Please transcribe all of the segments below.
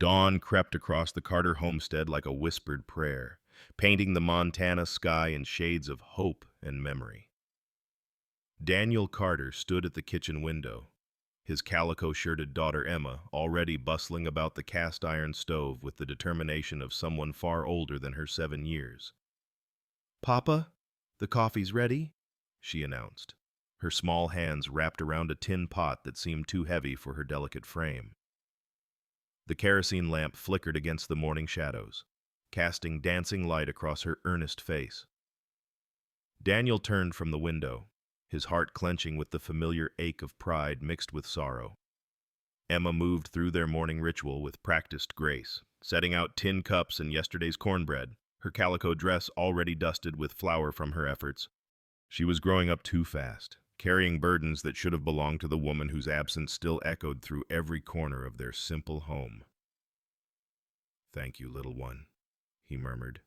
Dawn crept across the Carter homestead like a whispered prayer, painting the Montana sky in shades of hope and memory. Daniel Carter stood at the kitchen window, his calico-shirted daughter Emma already bustling about the cast-iron stove with the determination of someone far older than her 7 years. "Papa, the coffee's ready," she announced, her small hands wrapped around a tin pot that seemed too heavy for her delicate frame. The kerosene lamp flickered against the morning shadows, casting dancing light across her earnest face. Daniel turned from the window, his heart clenching with the familiar ache of pride mixed with sorrow. Emma moved through their morning ritual with practiced grace, setting out tin cups and yesterday's cornbread, her calico dress already dusted with flour from her efforts. She was growing up too fast, carrying burdens that should have belonged to the woman whose absence still echoed through every corner of their simple home. "Thank you, little one," he murmured,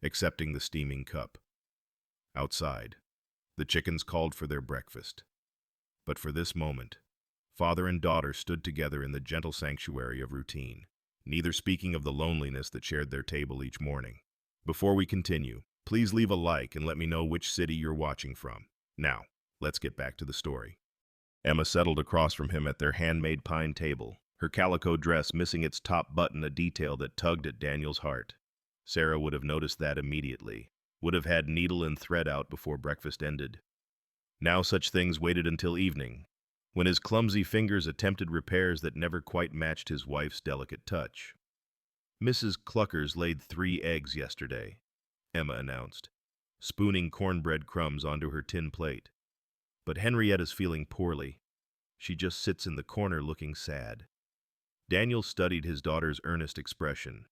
accepting the steaming cup. Outside, the chickens called for their breakfast. But for this moment, father and daughter stood together in the gentle sanctuary of routine, neither speaking of the loneliness that shared their table each morning. Before we continue, please leave a like and let me know which city you're watching from. Now, let's get back to the story. Emma settled across from him at their handmade pine table, her calico dress missing its top button, a detail that tugged at Daniel's heart. Sarah would have noticed that immediately, would have had needle and thread out before breakfast ended. Now such things waited until evening, when his clumsy fingers attempted repairs that never quite matched his wife's delicate touch. "Mrs. Cluckers laid 3 eggs yesterday," Emma announced, spooning cornbread crumbs onto her tin plate. "But Henrietta's feeling poorly. She just sits in the corner looking sad." Daniel studied his daughter's earnest expression,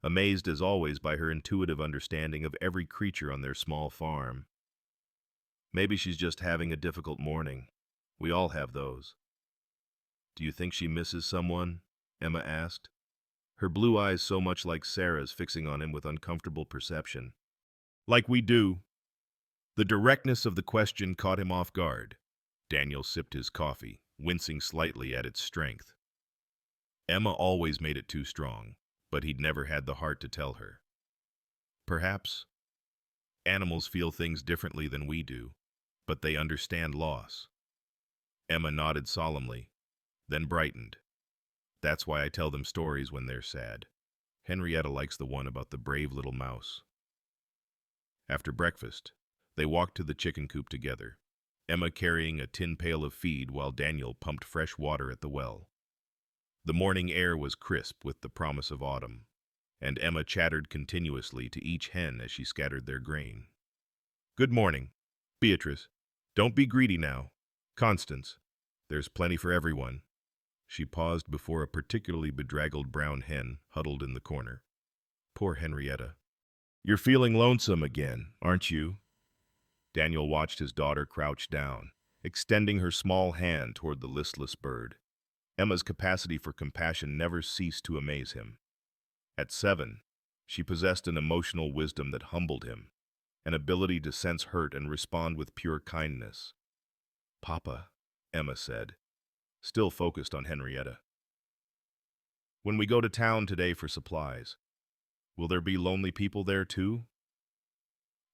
amazed as always by her intuitive understanding of every creature on their small farm. "Maybe she's just having a difficult morning. We all have those." "Do you think she misses someone?" Emma asked, her blue eyes so much like Sarah's fixing on him with uncomfortable perception. "Like we do." The directness of the question caught him off guard. Daniel sipped his coffee, wincing slightly at its strength. Emma always made it too strong, but he'd never had the heart to tell her. "Perhaps. Animals feel things differently than we do, but they understand loss." Emma nodded solemnly, then brightened. "That's why I tell them stories when they're sad. Henrietta likes the one about the brave little mouse." After breakfast, they walked to the chicken coop together, Emma carrying a tin pail of feed while Daniel pumped fresh water at the well. The morning air was crisp with the promise of autumn, and Emma chattered continuously to each hen as she scattered their grain. "Good morning, Beatrice. Don't be greedy now. Constance, there's plenty for everyone." She paused before a particularly bedraggled brown hen huddled in the corner. "Poor Henrietta. You're feeling lonesome again, aren't you?" Daniel watched his daughter crouch down, extending her small hand toward the listless bird. Emma's capacity for compassion never ceased to amaze him. At 7, she possessed an emotional wisdom that humbled him, an ability to sense hurt and respond with pure kindness. "Papa," Emma said, still focused on Henrietta. "When we go to town today for supplies, will there be lonely people there too?"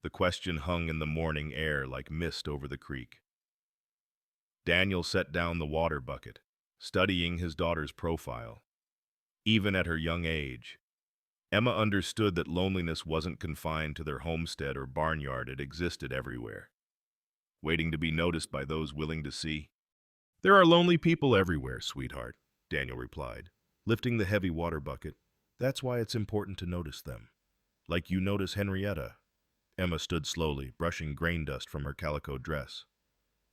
The question hung in the morning air like mist over the creek. Daniel set down the water bucket, studying his daughter's profile. Even at her young age, Emma understood that loneliness wasn't confined to their homestead or barnyard. It existed everywhere, waiting to be noticed by those willing to see. "There are lonely people everywhere, sweetheart," Daniel replied, lifting the heavy water bucket. "That's why it's important to notice them. Like you notice Henrietta." Emma stood slowly, brushing grain dust from her calico dress.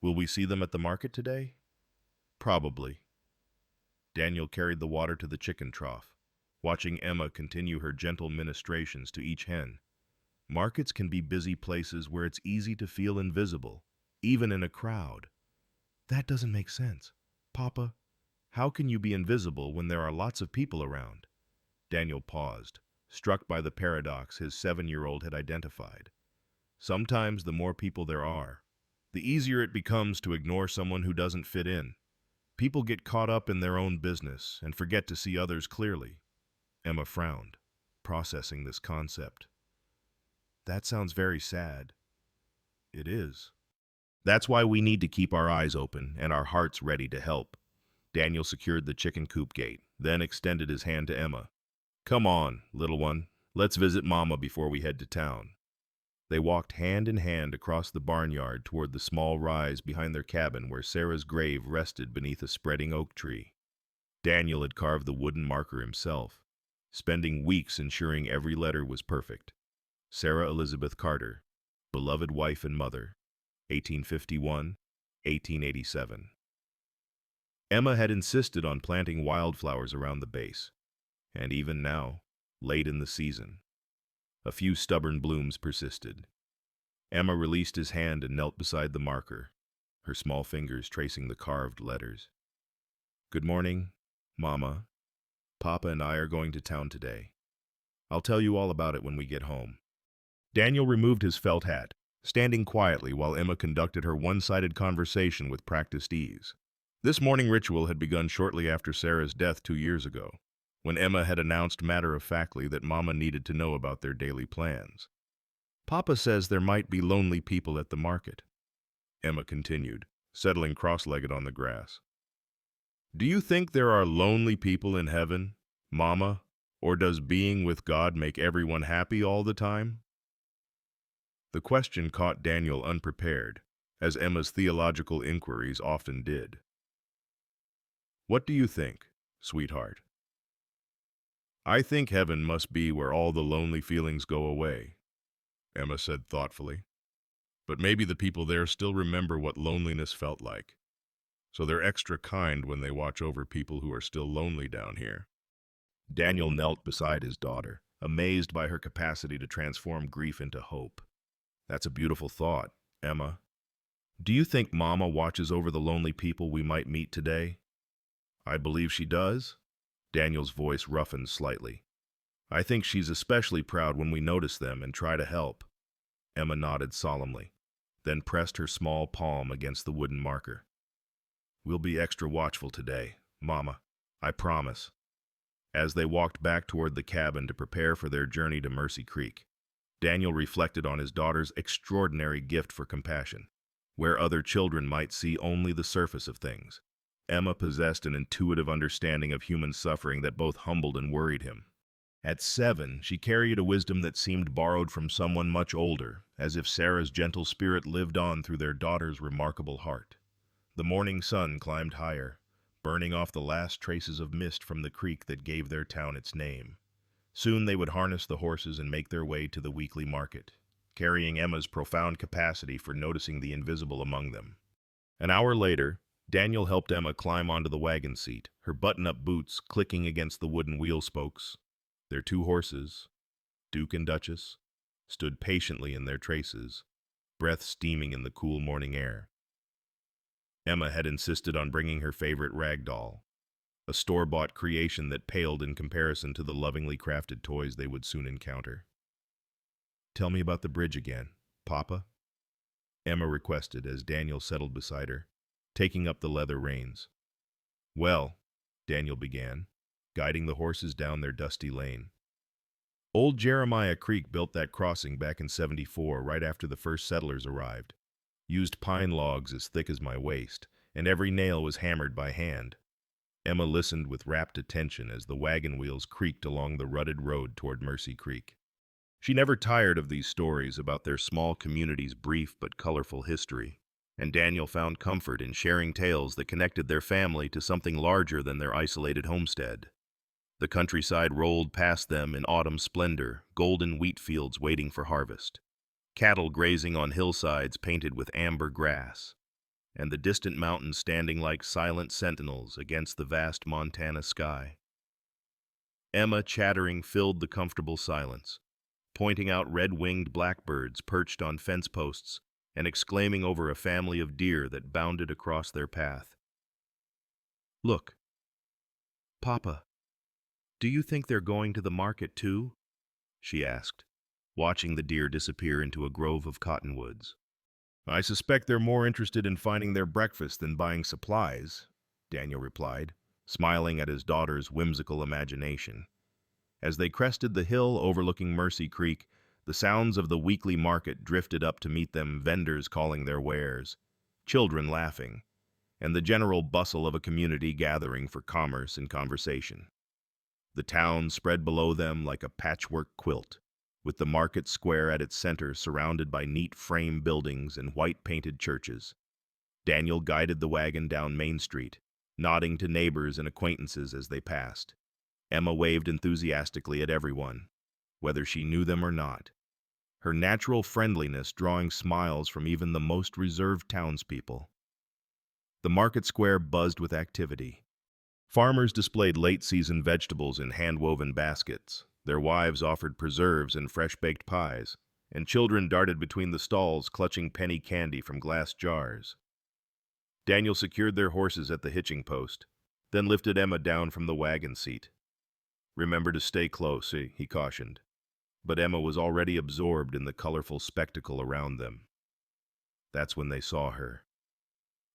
"Will we see them at the market today?" "Probably." Daniel carried the water to the chicken trough, watching Emma continue her gentle ministrations to each hen. Markets can be busy places where it's easy to feel invisible, even in a crowd. "That doesn't make sense. Papa, how can you be invisible when there are lots of people around?" Daniel paused, struck by the paradox his 7-year-old had identified. Sometimes the more people there are, the easier it becomes to ignore someone who doesn't fit in. People get caught up in their own business and forget to see others clearly. Emma frowned, processing this concept. That sounds very sad. It is. That's why we need to keep our eyes open and our hearts ready to help. Daniel secured the chicken coop gate, then extended his hand to Emma. Come on, little one. Let's visit Mama before we head to town. They walked hand in hand across the barnyard toward the small rise behind their cabin where Sarah's grave rested beneath a spreading oak tree. Daniel had carved the wooden marker himself, spending weeks ensuring every letter was perfect. Sarah Elizabeth Carter, beloved wife and mother, 1851, 1887. Emma had insisted on planting wildflowers around the base, and even now, late in the season, a few stubborn blooms persisted. Emma released his hand and knelt beside the marker, her small fingers tracing the carved letters. Good morning, Mama. Papa and I are going to town today. I'll tell you all about it when we get home. Daniel removed his felt hat, standing quietly while Emma conducted her one-sided conversation with practiced ease. This morning ritual had begun shortly after Sarah's death 2 years ago, when Emma had announced matter-of-factly that Mama needed to know about their daily plans. Papa says there might be lonely people at the market, Emma continued, settling cross-legged on the grass. Do you think there are lonely people in heaven, Mama, or does being with God make everyone happy all the time? The question caught Daniel unprepared, as Emma's theological inquiries often did. What do you think, sweetheart? I think heaven must be where all the lonely feelings go away, Emma said thoughtfully. But maybe the people there still remember what loneliness felt like, so they're extra kind when they watch over people who are still lonely down here. Daniel knelt beside his daughter, amazed by her capacity to transform grief into hope. That's a beautiful thought, Emma. Do you think Mama watches over the lonely people we might meet today? I believe she does. Daniel's voice roughened slightly. I think she's especially proud when we notice them and try to help. Emma nodded solemnly, then pressed her small palm against the wooden marker. We'll be extra watchful today, Mama. I promise. As they walked back toward the cabin to prepare for their journey to Mercy Creek, Daniel reflected on his daughter's extraordinary gift for compassion. Where other children might see only the surface of things, Emma possessed an intuitive understanding of human suffering that both humbled and worried him. At 7, she carried a wisdom that seemed borrowed from someone much older, as if Sarah's gentle spirit lived on through their daughter's remarkable heart. The morning sun climbed higher, burning off the last traces of mist from the creek that gave their town its name. Soon they would harness the horses and make their way to the weekly market, carrying Emma's profound capacity for noticing the invisible among them. An hour later, Daniel helped Emma climb onto the wagon seat, her button-up boots clicking against the wooden wheel spokes. Their 2 horses, Duke and Duchess, stood patiently in their traces, breath steaming in the cool morning air. Emma had insisted on bringing her favorite Ragdoll, a store-bought creation that paled in comparison to the lovingly crafted toys they would soon encounter. Tell me about the bridge again, Papa, Emma requested as Daniel settled beside her, taking up the leather reins. Well, Daniel began, guiding the horses down their dusty lane. Old Jeremiah Creek built that crossing back in '74, right after the first settlers arrived. Used pine logs as thick as my waist, and every nail was hammered by hand. Emma listened with rapt attention as the wagon wheels creaked along the rutted road toward Mercy Creek. She never tired of these stories about their small community's brief but colorful history, and Daniel found comfort in sharing tales that connected their family to something larger than their isolated homestead. The countryside rolled past them in autumn splendor, golden wheat fields waiting for harvest, cattle grazing on hillsides painted with amber grass, and the distant mountains standing like silent sentinels against the vast Montana sky. Emma, chattering, filled the comfortable silence, pointing out red-winged blackbirds perched on fence posts and exclaiming over a family of deer that bounded across their path. Look, Papa, do you think they're going to the market too? She asked, watching the deer disappear into a grove of cottonwoods. I suspect they're more interested in finding their breakfast than buying supplies, Daniel replied, smiling at his daughter's whimsical imagination. As they crested the hill overlooking Mercy Creek, the sounds of the weekly market drifted up to meet them, vendors calling their wares, children laughing, and the general bustle of a community gathering for commerce and conversation. The town spread below them like a patchwork quilt, with the market square at its center surrounded by neat frame buildings and white-painted churches. Daniel guided the wagon down Main Street, nodding to neighbors and acquaintances as they passed. Emma waved enthusiastically at everyone, whether she knew them or not, her natural friendliness drawing smiles from even the most reserved townspeople. The market square buzzed with activity. Farmers displayed late-season vegetables in hand-woven baskets, their wives offered preserves and fresh-baked pies, and children darted between the stalls clutching penny candy from glass jars. Daniel secured their horses at the hitching post, then lifted Emma down from the wagon seat. "Remember to stay close," he cautioned. But Emma was already absorbed in the colorful spectacle around them. That's when they saw her.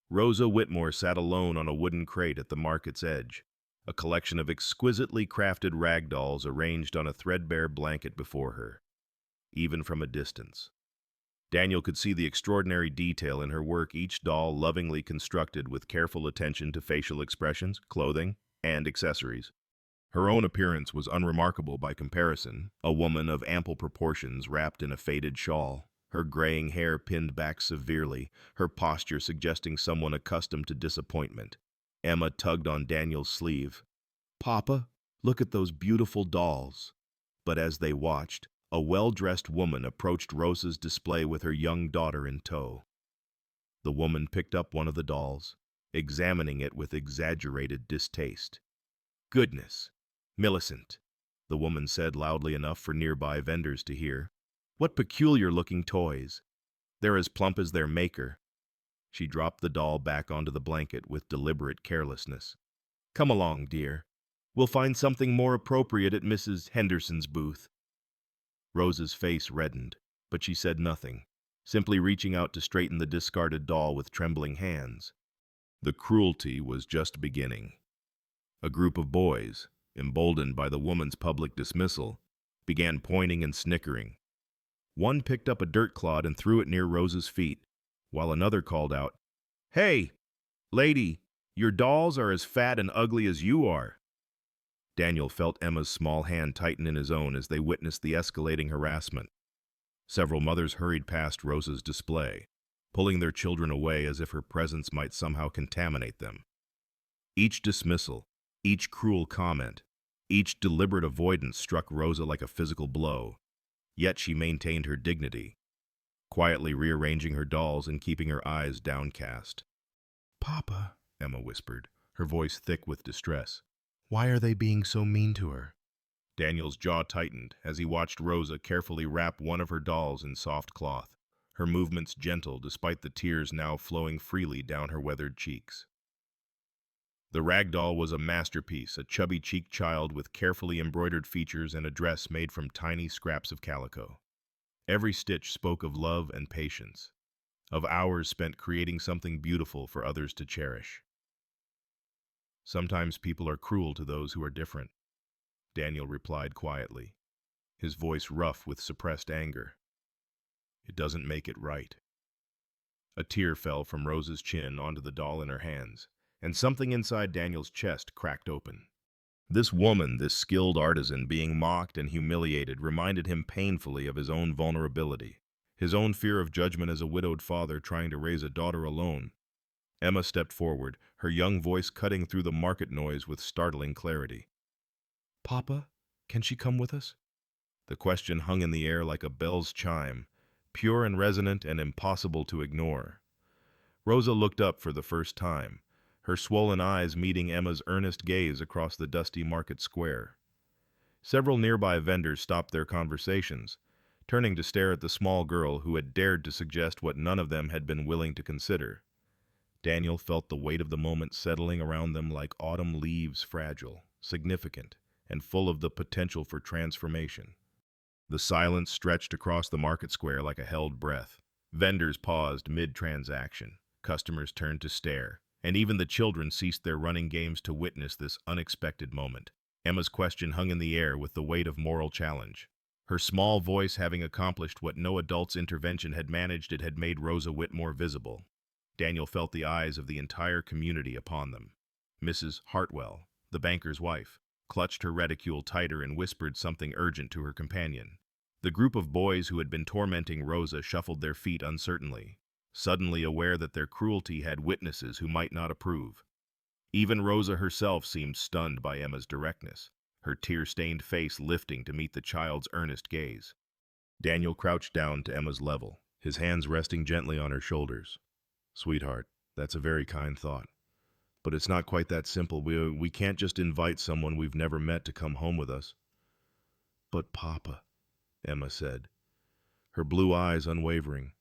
Rosa Whitmore sat alone on a wooden crate at the market's edge, a collection of exquisitely crafted ragdolls arranged on a threadbare blanket before her. Even from a distance, Daniel could see the extraordinary detail in her work, each doll lovingly constructed with careful attention to facial expressions, clothing, and accessories. Her own appearance was unremarkable by comparison, a woman of ample proportions wrapped in a faded shawl, her graying hair pinned back severely, her posture suggesting someone accustomed to disappointment. Emma tugged on Daniel's sleeve. "Papa, look at those beautiful dolls." But as they watched, a well-dressed woman approached Rosa's display with her young daughter in tow. The woman picked up one of the dolls, examining it with exaggerated distaste. "Goodness, Millicent," the woman said loudly enough for nearby vendors to hear. "What peculiar-looking toys. They're as plump as their maker." She dropped the doll back onto the blanket with deliberate carelessness. "Come along, dear. We'll find something more appropriate at Mrs. Henderson's booth." Rosa's face reddened, but she said nothing, simply reaching out to straighten the discarded doll with trembling hands. The cruelty was just beginning. A group of boys, emboldened by the woman's public dismissal, began pointing and snickering. One picked up a dirt clod and threw it near Rosa's feet, while another called out, "Hey, lady, your dolls are as fat and ugly as you are." Daniel felt Emma's small hand tighten in his own as they witnessed the escalating harassment. Several mothers hurried past Rosa's display, pulling their children away as if her presence might somehow contaminate them. Each dismissal, each cruel comment, each deliberate avoidance struck Rosa like a physical blow, yet she maintained her dignity, quietly rearranging her dolls and keeping her eyes downcast. "Papa," Emma whispered, her voice thick with distress, "why are they being so mean to her?" Daniel's jaw tightened as he watched Rosa carefully wrap one of her dolls in soft cloth, her movements gentle despite the tears now flowing freely down her weathered cheeks. The rag doll was a masterpiece, a chubby-cheeked child with carefully embroidered features and a dress made from tiny scraps of calico. Every stitch spoke of love and patience, of hours spent creating something beautiful for others to cherish. "Sometimes people are cruel to those who are different," Daniel replied quietly, his voice rough with suppressed anger. "It doesn't make it right." A tear fell from Rosa's chin onto the doll in her hands, and something inside Daniel's chest cracked open. This woman, this skilled artisan, being mocked and humiliated reminded him painfully of his own vulnerability, his own fear of judgment as a widowed father trying to raise a daughter alone. Emma stepped forward, her young voice cutting through the market noise with startling clarity. "Papa, can she come with us?" The question hung in the air like a bell's chime, pure and resonant and impossible to ignore. Rosa looked up for the first time, her swollen eyes meeting Emma's earnest gaze across the dusty market square. Several nearby vendors stopped their conversations, turning to stare at the small girl who had dared to suggest what none of them had been willing to consider. Daniel felt the weight of the moment settling around them like autumn leaves, fragile, significant, and full of the potential for transformation. The silence stretched across the market square like a held breath. Vendors paused mid-transaction, customers turned to stare, and even the children ceased their running games to witness this unexpected moment. Emma's question hung in the air with the weight of moral challenge. Her small voice having accomplished what no adult's intervention had managed, it had made Rosa Whitmore visible. Daniel felt the eyes of the entire community upon them. Mrs. Hartwell, the banker's wife, clutched her reticule tighter and whispered something urgent to her companion. The group of boys who had been tormenting Rosa shuffled their feet uncertainly, suddenly aware that their cruelty had witnesses who might not approve. Even Rosa herself seemed stunned by Emma's directness, her tear-stained face lifting to meet the child's earnest gaze. Daniel crouched down to Emma's level, his hands resting gently on her shoulders. "Sweetheart, that's a very kind thought. But it's not quite that simple. We can't just invite someone we've never met to come home with us." "But Papa," Emma said, her blue eyes unwavering,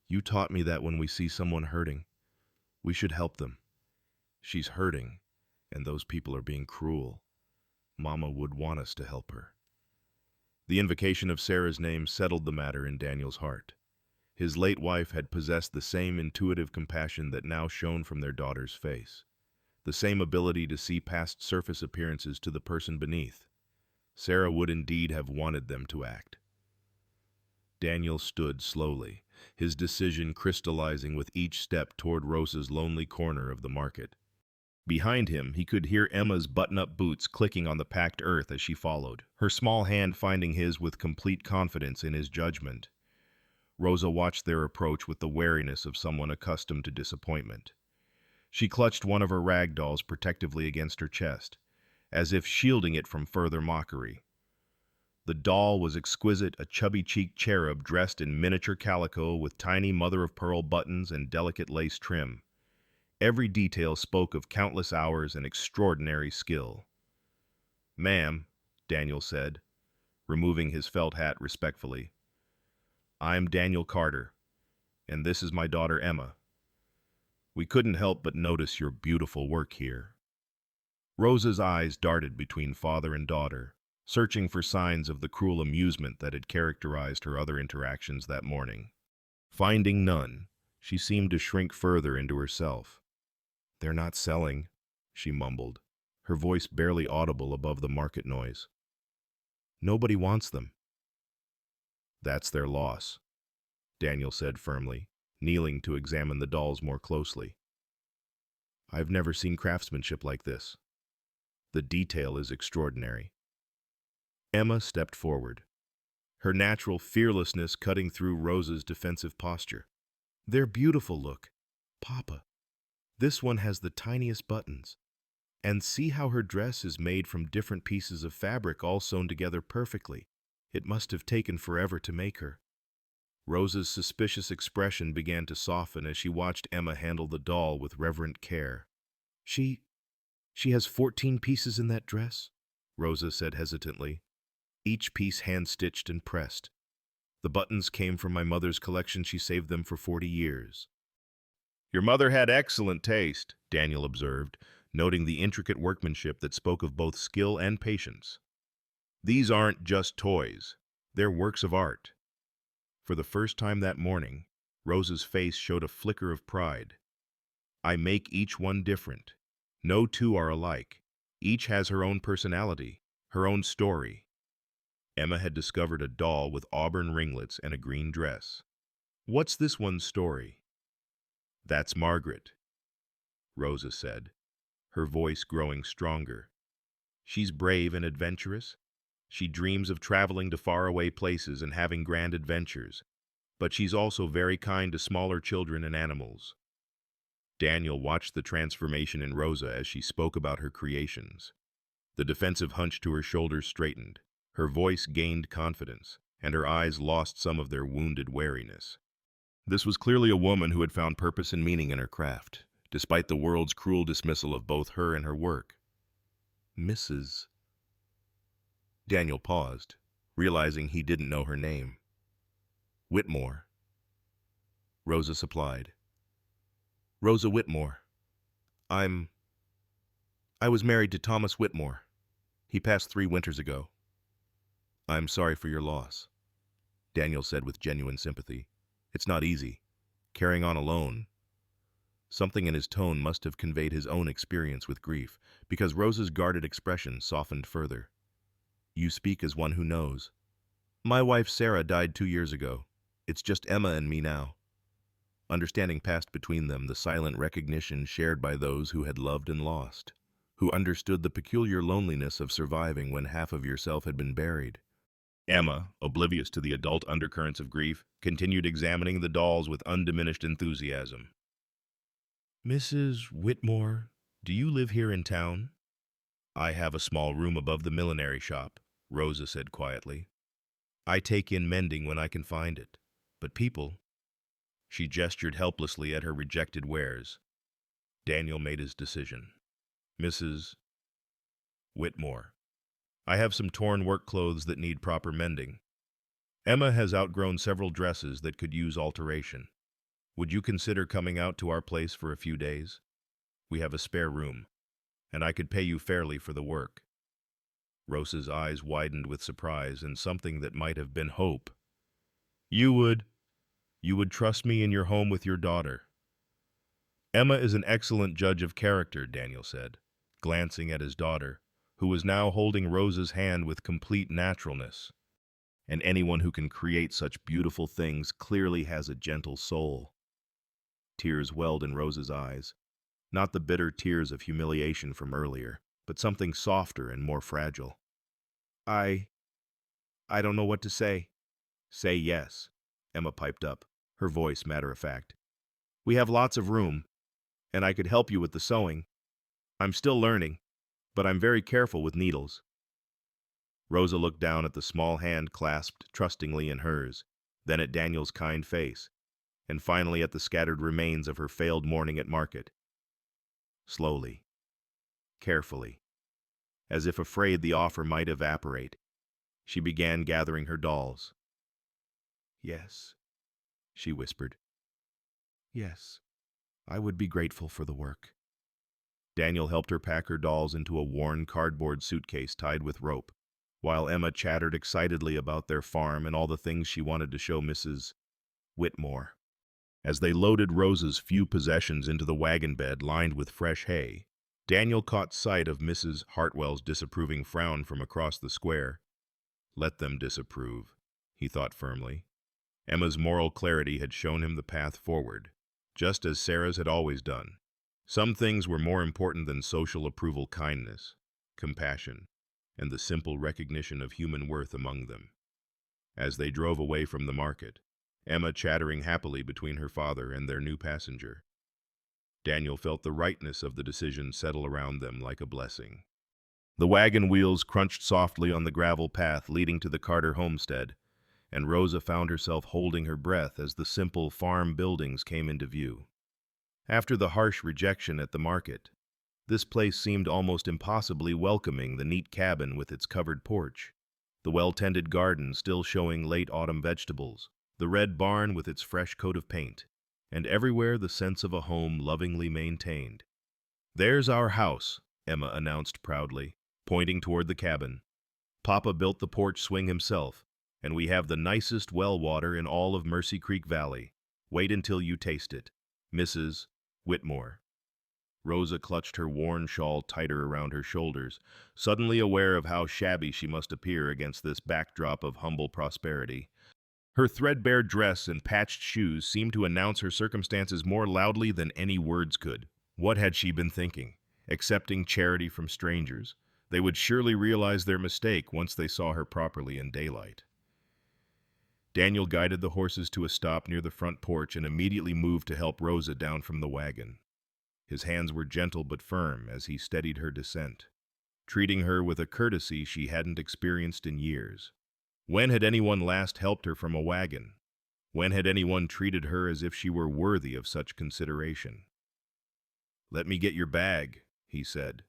"you taught me that when we see someone hurting, we should help them. She's hurting, and those people are being cruel. Mama would want us to help her." The invocation of Sarah's name settled the matter in Daniel's heart. His late wife had possessed the same intuitive compassion that now shone from their daughter's face, the same ability to see past surface appearances to the person beneath. Sarah would indeed have wanted them to act. Daniel stood slowly, his decision crystallizing with each step toward Rosa's lonely corner of the market. Behind him, he could hear Emma's button-up boots clicking on the packed earth as she followed, her small hand finding his with complete confidence in his judgment. Rosa watched their approach with the wariness of someone accustomed to disappointment. She clutched one of her ragdolls protectively against her chest, as if shielding it from further mockery. The doll was exquisite, a chubby-cheeked cherub dressed in miniature calico with tiny mother-of-pearl buttons and delicate lace trim. Every detail spoke of countless hours and extraordinary skill. "Ma'am," Daniel said, removing his felt hat respectfully, "I'm Daniel Carter, and this is my daughter Emma. We couldn't help but notice your beautiful work here." Rosa's eyes darted between father and daughter, searching for signs of the cruel amusement that had characterized her other interactions that morning. Finding none, she seemed to shrink further into herself. "They're not selling," she mumbled, her voice barely audible above the market noise. "Nobody wants them." "That's their loss," Daniel said firmly, kneeling to examine the dolls more closely. "I've never seen craftsmanship like this. The detail is extraordinary." Emma stepped forward, her natural fearlessness cutting through Rosa's defensive posture. "They're beautiful, look. Papa, this one has the tiniest buttons. And see how her dress is made from different pieces of fabric all sewn together perfectly. It must have taken forever to make her." Rosa's suspicious expression began to soften as she watched Emma handle the doll with reverent care. She has 14 pieces in that dress," Rosa said hesitantly, each piece hand-stitched and pressed. "The buttons came from my mother's collection. She saved them for 40 years. "Your mother had excellent taste," Daniel observed, noting the intricate workmanship that spoke of both skill and patience. "These aren't just toys. They're works of art." For the first time that morning, Rosa's face showed a flicker of pride. "I make each one different. No two are alike. Each has her own personality, her own story." Emma had discovered a doll with auburn ringlets and a green dress. "What's this one's story?" "That's Margaret," Rosa said, her voice growing stronger. "She's brave and adventurous. She dreams of traveling to faraway places and having grand adventures. But she's also very kind to smaller children and animals." Daniel watched the transformation in Rosa as she spoke about her creations. The defensive hunch to her shoulders straightened, her voice gained confidence, and her eyes lost some of their wounded wariness. This was clearly a woman who had found purpose and meaning in her craft, despite the world's cruel dismissal of both her and her work. "Mrs. Daniel paused, realizing he didn't know her name. "Whitmore," Rosa supplied. "Rosa Whitmore. I was married to Thomas Whitmore. He passed 3 winters ago." "I'm sorry for your loss," Daniel said with genuine sympathy. "It's not easy, carrying on alone." Something in his tone must have conveyed his own experience with grief, because Rosa's guarded expression softened further. You speak as one who knows. My wife Sarah died 2 years ago. It's just Emma and me now. Understanding passed between them, the silent recognition shared by those who had loved and lost, who understood the peculiar loneliness of surviving when half of yourself had been buried. Emma, oblivious to the adult undercurrents of grief, continued examining the dolls with undiminished enthusiasm. Mrs. Whitmore, do you live here in town? I have a small room above the millinery shop, Rosa said quietly. I take in mending when I can find it. But people... She gestured helplessly at her rejected wares. Daniel made his decision. Mrs. Whitmore, I have some torn work clothes that need proper mending. Emma has outgrown several dresses that could use alteration. Would you consider coming out to our place for a few days? We have a spare room, and I could pay you fairly for the work. Rosa's eyes widened with surprise and something that might have been hope. You would trust me in your home with your daughter. Emma is an excellent judge of character, Daniel said, glancing at his daughter, who was now holding Rosa's hand with complete naturalness. And anyone who can create such beautiful things clearly has a gentle soul. Tears welled in Rosa's eyes, not the bitter tears of humiliation from earlier, but something softer and more fragile. I don't know what to say. Say yes, Emma piped up, her voice matter-of-fact. We have lots of room, and I could help you with the sewing. I'm still learning, but I'm very careful with needles. Rosa looked down at the small hand clasped trustingly in hers, then at Daniel's kind face, and finally at the scattered remains of her failed morning at market. Slowly, carefully, as if afraid the offer might evaporate, she began gathering her dolls. Yes, she whispered. Yes, I would be grateful for the work. Daniel helped her pack her dolls into a worn cardboard suitcase tied with rope, while Emma chattered excitedly about their farm and all the things she wanted to show Mrs. Whitmore. As they loaded Rosa's few possessions into the wagon bed lined with fresh hay, Daniel caught sight of Mrs. Hartwell's disapproving frown from across the square. Let them disapprove, he thought firmly. Emma's moral clarity had shown him the path forward, just as Sarah's had always done. Some things were more important than social approval: kindness, compassion, and the simple recognition of human worth among them. As they drove away from the market, Emma chattering happily between her father and their new passenger, Daniel felt the rightness of the decision settle around them like a blessing. The wagon wheels crunched softly on the gravel path leading to the Carter homestead, and Rosa found herself holding her breath as the simple farm buildings came into view. After the harsh rejection at the market, this place seemed almost impossibly welcoming: the neat cabin with its covered porch, the well-tended garden still showing late autumn vegetables, the red barn with its fresh coat of paint, and everywhere the sense of a home lovingly maintained. There's our house, Emma announced proudly, pointing toward the cabin. Papa built the porch swing himself, and we have the nicest well water in all of Mercy Creek Valley. Wait until you taste it, Mrs. Whitmore. Rosa clutched her worn shawl tighter around her shoulders, suddenly aware of how shabby she must appear against this backdrop of humble prosperity. Her threadbare dress and patched shoes seemed to announce her circumstances more loudly than any words could. What had she been thinking? Accepting charity from strangers? They would surely realize their mistake once they saw her properly in daylight. Daniel guided the horses to a stop near the front porch and immediately moved to help Rosa down from the wagon. His hands were gentle but firm as he steadied her descent, treating her with a courtesy she hadn't experienced in years. When had anyone last helped her from a wagon? When had anyone treated her as if she were worthy of such consideration? "Let me get your bag," he said,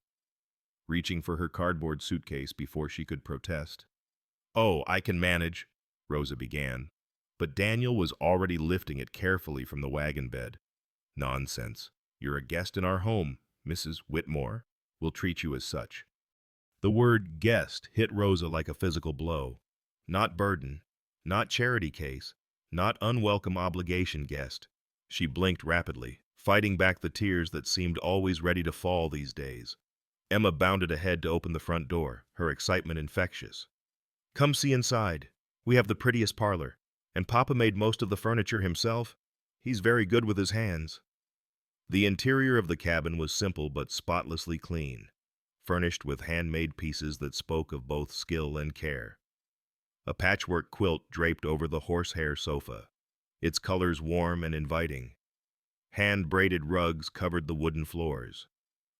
reaching for her cardboard suitcase before she could protest. "Oh, I can manage," Rosa began, but Daniel was already lifting it carefully from the wagon bed. "Nonsense. You're a guest in our home, Mrs. Whitmore. We'll treat you as such." The word guest hit Rosa like a physical blow. Not burden, not charity case, not unwelcome obligation guest. She blinked rapidly, fighting back the tears that seemed always ready to fall these days. Emma bounded ahead to open the front door, her excitement infectious. "Come see inside. We have the prettiest parlor, and Papa made most of the furniture himself. He's very good with his hands." The interior of the cabin was simple but spotlessly clean, furnished with handmade pieces that spoke of both skill and care. A patchwork quilt draped over the horsehair sofa, its colors warm and inviting. Hand-braided rugs covered the wooden floors,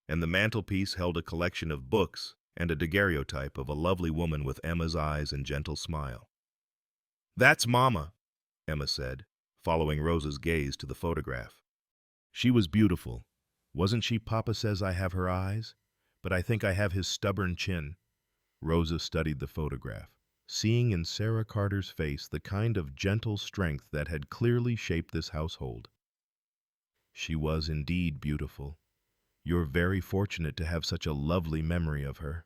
and the mantelpiece held a collection of books and a daguerreotype of a lovely woman with Emma's eyes and gentle smile. "That's Mama," Emma said, following Rosa's gaze to the photograph. "She was beautiful. Wasn't she? Papa says I have her eyes, but I think I have his stubborn chin." Rosa studied the photograph, seeing in Sarah Carter's face the kind of gentle strength that had clearly shaped this household. "She was indeed beautiful. You're very fortunate to have such a lovely memory of her."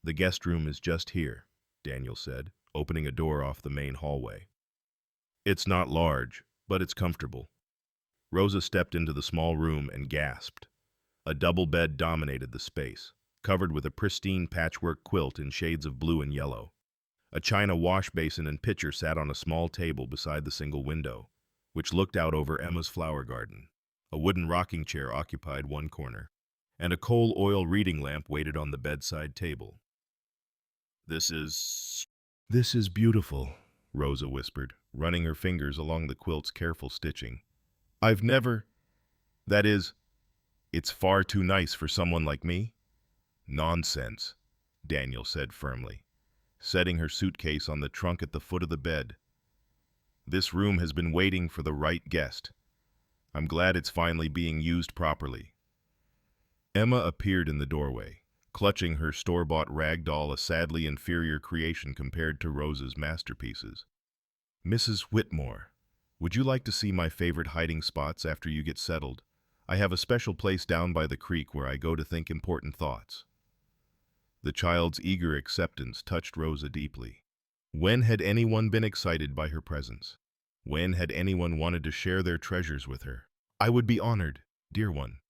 "The guest room is just here," Daniel said, opening a door off the main hallway. "It's not large, but it's comfortable." Rosa stepped into the small room and gasped. A double bed dominated the space, covered with a pristine patchwork quilt in shades of blue and yellow. A china wash basin and pitcher sat on a small table beside the single window, which looked out over Emma's flower garden. A wooden rocking chair occupied one corner, and a coal oil reading lamp waited on the bedside table. This is beautiful," Rosa whispered, running her fingers along the quilt's careful stitching. "I've never... That is, it's far too nice for someone like me." "Nonsense," Daniel said firmly, setting her suitcase on the trunk at the foot of the bed. "This room has been waiting for the right guest. I'm glad it's finally being used properly." Emma appeared in the doorway, clutching her store-bought Ragdoll, a sadly inferior creation compared to Rosa's masterpieces. "Mrs. Whitmore, would you like to see my favorite hiding spots after you get settled? I have a special place down by the creek where I go to think important thoughts." The child's eager acceptance touched Rosa deeply. When had anyone been excited by her presence? When had anyone wanted to share their treasures with her? "I would be honored, dear one,"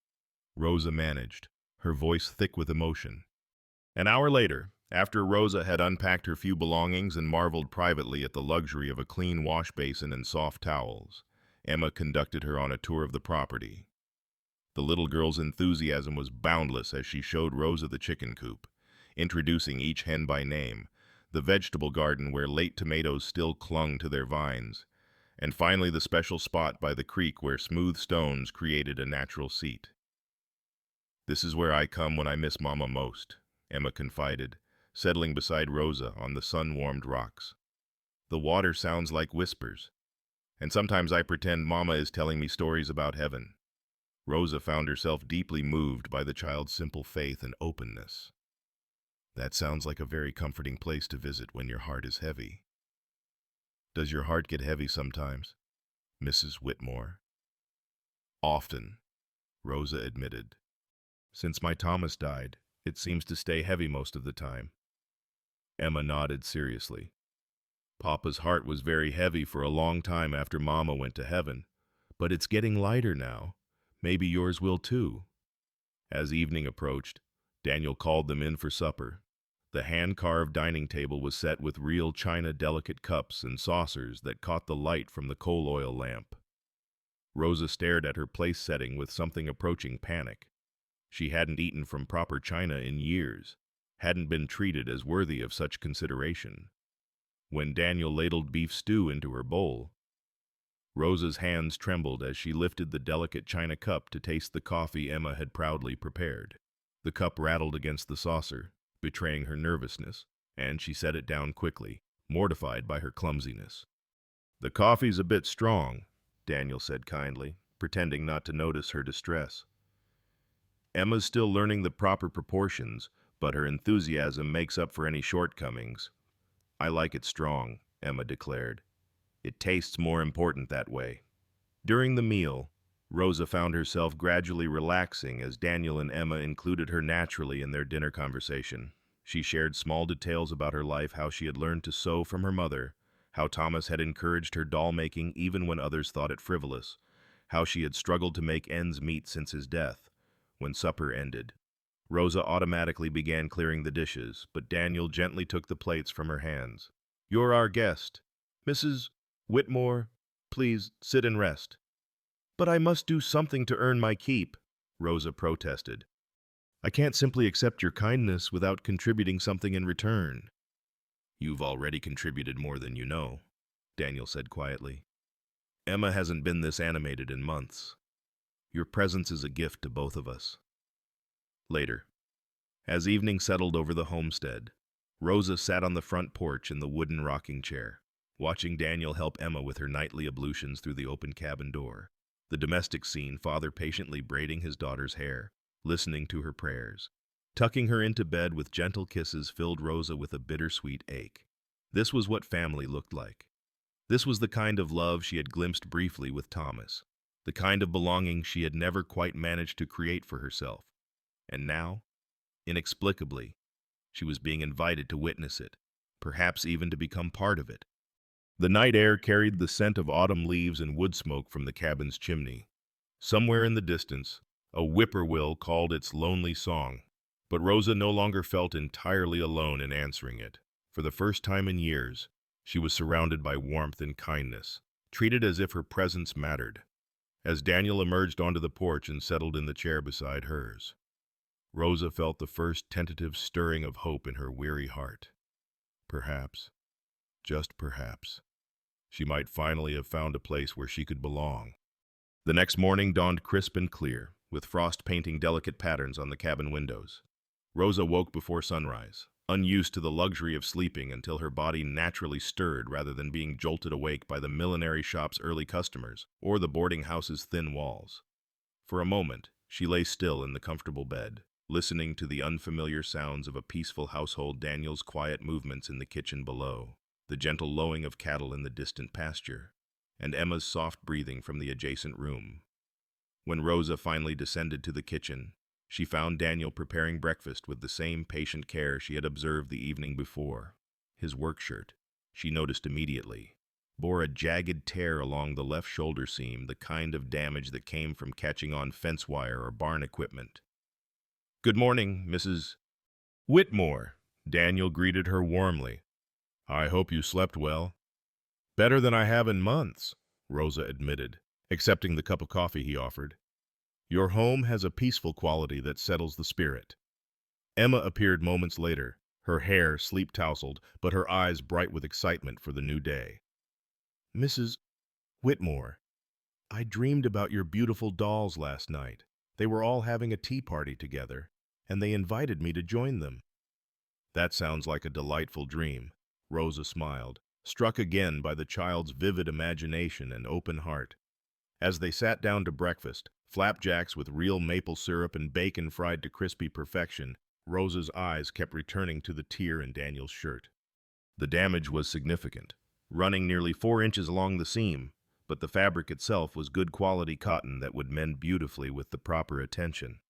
Rosa managed, her voice thick with emotion. An hour later, after Rosa had unpacked her few belongings and marveled privately at the luxury of a clean wash basin and soft towels, Emma conducted her on a tour of the property. The little girl's enthusiasm was boundless as she showed Rosa the chicken coop, introducing each hen by name, the vegetable garden where late tomatoes still clung to their vines, and finally the special spot by the creek where smooth stones created a natural seat. "This is where I come when I miss Mama most," Emma confided, settling beside Rosa on the sun-warmed rocks. "The water sounds like whispers, and sometimes I pretend Mama is telling me stories about heaven." Rosa found herself deeply moved by the child's simple faith and openness. "That sounds like a very comforting place to visit when your heart is heavy." "Does your heart get heavy sometimes, Mrs. Whitmore?" "Often," Rosa admitted. "Since my Thomas died, it seems to stay heavy most of the time." Emma nodded seriously. "Papa's heart was very heavy for a long time after Mama went to heaven, but it's getting lighter now. Maybe yours will too." As evening approached, Daniel called them in for supper. The hand-carved dining table was set with real china delicate cups and saucers that caught the light from the coal oil lamp. Rosa stared at her place setting with something approaching panic. She hadn't eaten from proper china in years, hadn't been treated as worthy of such consideration. When Daniel ladled beef stew into her bowl, Rosa's hands trembled as she lifted the delicate china cup to taste the coffee Emma had proudly prepared. The cup rattled against the saucer, betraying her nervousness, and she set it down quickly, mortified by her clumsiness. "The coffee's a bit strong," Daniel said kindly, pretending not to notice her distress. "Emma's still learning the proper proportions, but her enthusiasm makes up for any shortcomings." "I like it strong," Emma declared. "It tastes more important that way." During the meal, Rosa found herself gradually relaxing as Daniel and Emma included her naturally in their dinner conversation. She shared small details about her life, how she had learned to sew from her mother, how Thomas had encouraged her doll making even when others thought it frivolous, how she had struggled to make ends meet since his death. When supper ended, Rosa automatically began clearing the dishes, but Daniel gently took the plates from her hands. "You're our guest. Mrs. Whitmore, please sit and rest." "But I must do something to earn my keep," Rosa protested. "I can't simply accept your kindness without contributing something in return." "You've already contributed more than you know," Daniel said quietly. "Emma hasn't been this animated in months. Your presence is a gift to both of us." Later, as evening settled over the homestead, Rosa sat on the front porch in the wooden rocking chair, watching Daniel help Emma with her nightly ablutions through the open cabin door. The domestic scene, father patiently braiding his daughter's hair, listening to her prayers, tucking her into bed with gentle kisses, filled Rosa with a bittersweet ache. This was what family looked like. This was the kind of love she had glimpsed briefly with Thomas, the kind of belonging she had never quite managed to create for herself. And now, inexplicably, she was being invited to witness it, perhaps even to become part of it. The night air carried the scent of autumn leaves and wood smoke from the cabin's chimney. Somewhere in the distance, a whippoorwill called its lonely song, but Rosa no longer felt entirely alone in answering it. For the first time in years, she was surrounded by warmth and kindness, treated as if her presence mattered. As Daniel emerged onto the porch and settled in the chair beside hers, Rosa felt the first tentative stirring of hope in her weary heart. Perhaps, just perhaps, she might finally have found a place where she could belong. The next morning dawned crisp and clear, with frost painting delicate patterns on the cabin windows. Rosa woke before sunrise, unused to the luxury of sleeping until her body naturally stirred rather than being jolted awake by the millinery shop's early customers or the boarding house's thin walls. For a moment, she lay still in the comfortable bed, listening to the unfamiliar sounds of a peaceful household, Daniel's quiet movements in the kitchen below, the gentle lowing of cattle in the distant pasture, and Emma's soft breathing from the adjacent room. When Rosa finally descended to the kitchen, she found Daniel preparing breakfast with the same patient care she had observed the evening before. His work shirt, she noticed immediately, bore a jagged tear along the left shoulder seam, the kind of damage that came from catching on fence wire or barn equipment. "Good morning, Mrs. Whitmore," Daniel greeted her warmly. "I hope you slept well." "Better than I have in months," Rosa admitted, accepting the cup of coffee he offered. "Your home has a peaceful quality that settles the spirit." Emma appeared moments later, her hair sleep-tousled, but her eyes bright with excitement for the new day. "Mrs. Whitmore, I dreamed about your beautiful dolls last night. They were all having a tea party together, and they invited me to join them." "That sounds like a delightful dream," Rosa smiled, struck again by the child's vivid imagination and open heart. As they sat down to breakfast, flapjacks with real maple syrup and bacon fried to crispy perfection, Rosa's eyes kept returning to the tear in Daniel's shirt. The damage was significant, running nearly 4 inches along the seam, but the fabric itself was good quality cotton that would mend beautifully with the proper attention.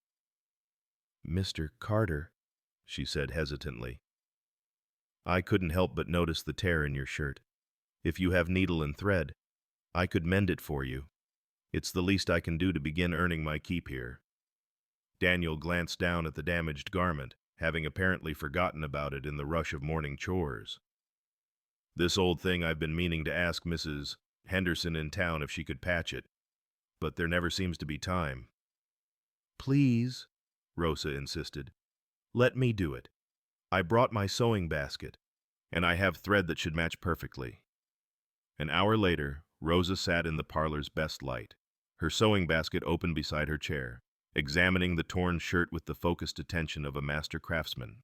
"Mr. Carter," she said hesitantly, "I couldn't help but notice the tear in your shirt. If you have needle and thread, I could mend it for you. It's the least I can do to begin earning my keep here." Daniel glanced down at the damaged garment, having apparently forgotten about it in the rush of morning chores. "This old thing, I've been meaning to ask Mrs. Henderson in town if she could patch it, but there never seems to be time." "Please," Rosa insisted, "let me do it. I brought my sewing basket, and I have thread that should match perfectly." An hour later, Rosa sat in the parlor's best light, her sewing basket open beside her chair, examining the torn shirt with the focused attention of a master craftsman.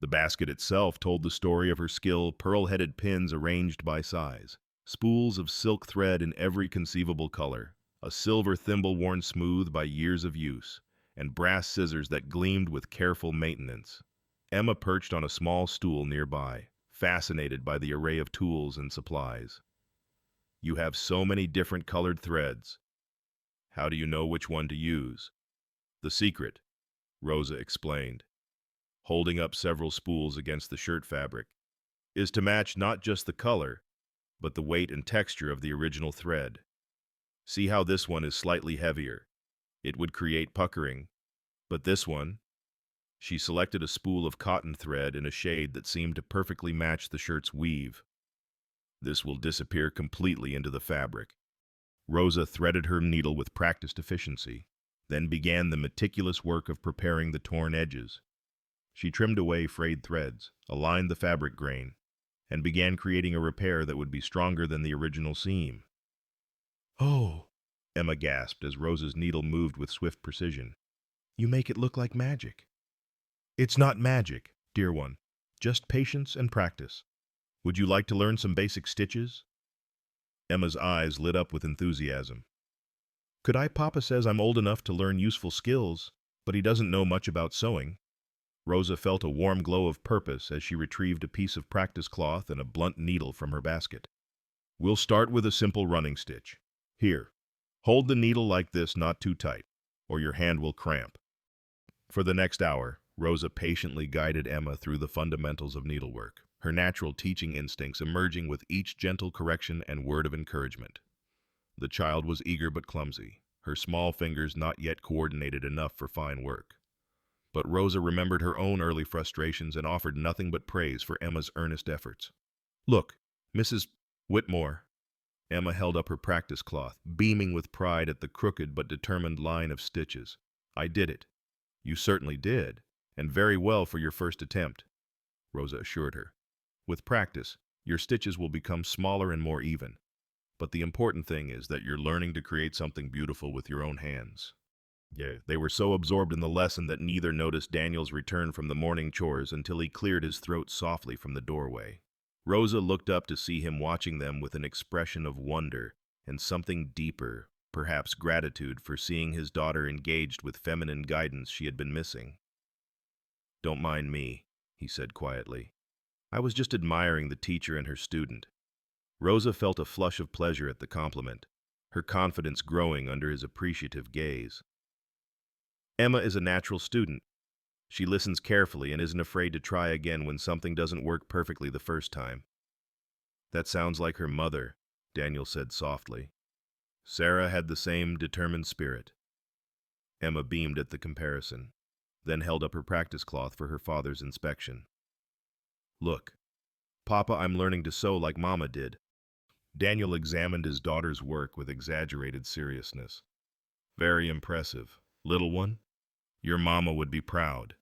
The basket itself told the story of her skill: pearl-headed pins arranged by size, spools of silk thread in every conceivable color, a silver thimble worn smooth by years of use, and brass scissors that gleamed with careful maintenance. Emma perched on a small stool nearby, fascinated by the array of tools and supplies. "You have so many different colored threads. How do you know which one to use?" "The secret," Rosa explained, holding up several spools against the shirt fabric, "is to match not just the color, but the weight and texture of the original thread. See how this one is slightly heavier. It would create puckering. But this one, she selected a spool of cotton thread in a shade that seemed to perfectly match the shirt's weave. This will disappear completely into the fabric. Rosa threaded her needle with practiced efficiency, then began the meticulous work of preparing the torn edges. She trimmed away frayed threads, aligned the fabric grain, and began creating a repair that would be stronger than the original seam. "Oh," Emma gasped as Rosa's needle moved with swift precision. "You make it look like magic." "It's not magic, dear one. Just patience and practice. Would you like to learn some basic stitches?" Emma's eyes lit up with enthusiasm. "Could I? Papa says I'm old enough to learn useful skills, but he doesn't know much about sewing." Rosa felt a warm glow of purpose as she retrieved a piece of practice cloth and a blunt needle from her basket. "We'll start with a simple running stitch. Here, hold the needle like this, not too tight, or your hand will cramp." For the next hour, Rosa patiently guided Emma through the fundamentals of needlework, her natural teaching instincts emerging with each gentle correction and word of encouragement. The child was eager but clumsy, her small fingers not yet coordinated enough for fine work. But Rosa remembered her own early frustrations and offered nothing but praise for Emma's earnest efforts. "Look, Mrs. Whitmore." Emma held up her practice cloth, beaming with pride at the crooked but determined line of stitches. "I did it." "You certainly did, and very well for your first attempt," Rosa assured her. "With practice, your stitches will become smaller and more even. But the important thing is that you're learning to create something beautiful with your own hands." Yeah, they were so absorbed in the lesson that neither noticed Daniel's return from the morning chores until he cleared his throat softly from the doorway. Rosa looked up to see him watching them with an expression of wonder and something deeper, perhaps gratitude for seeing his daughter engaged with feminine guidance she had been missing. "Don't mind me," he said quietly. "I was just admiring the teacher and her student." Rosa felt a flush of pleasure at the compliment, her confidence growing under his appreciative gaze. "Emma is a natural student. She listens carefully and isn't afraid to try again when something doesn't work perfectly the first time." "That sounds like her mother," Daniel said softly. Sarah had the same determined spirit. Emma beamed at the comparison, then held up her practice cloth for her father's inspection. "Look, Papa, I'm learning to sew like Mama did." Daniel examined his daughter's work with exaggerated seriousness. "Very impressive. Little one, your mama would be proud."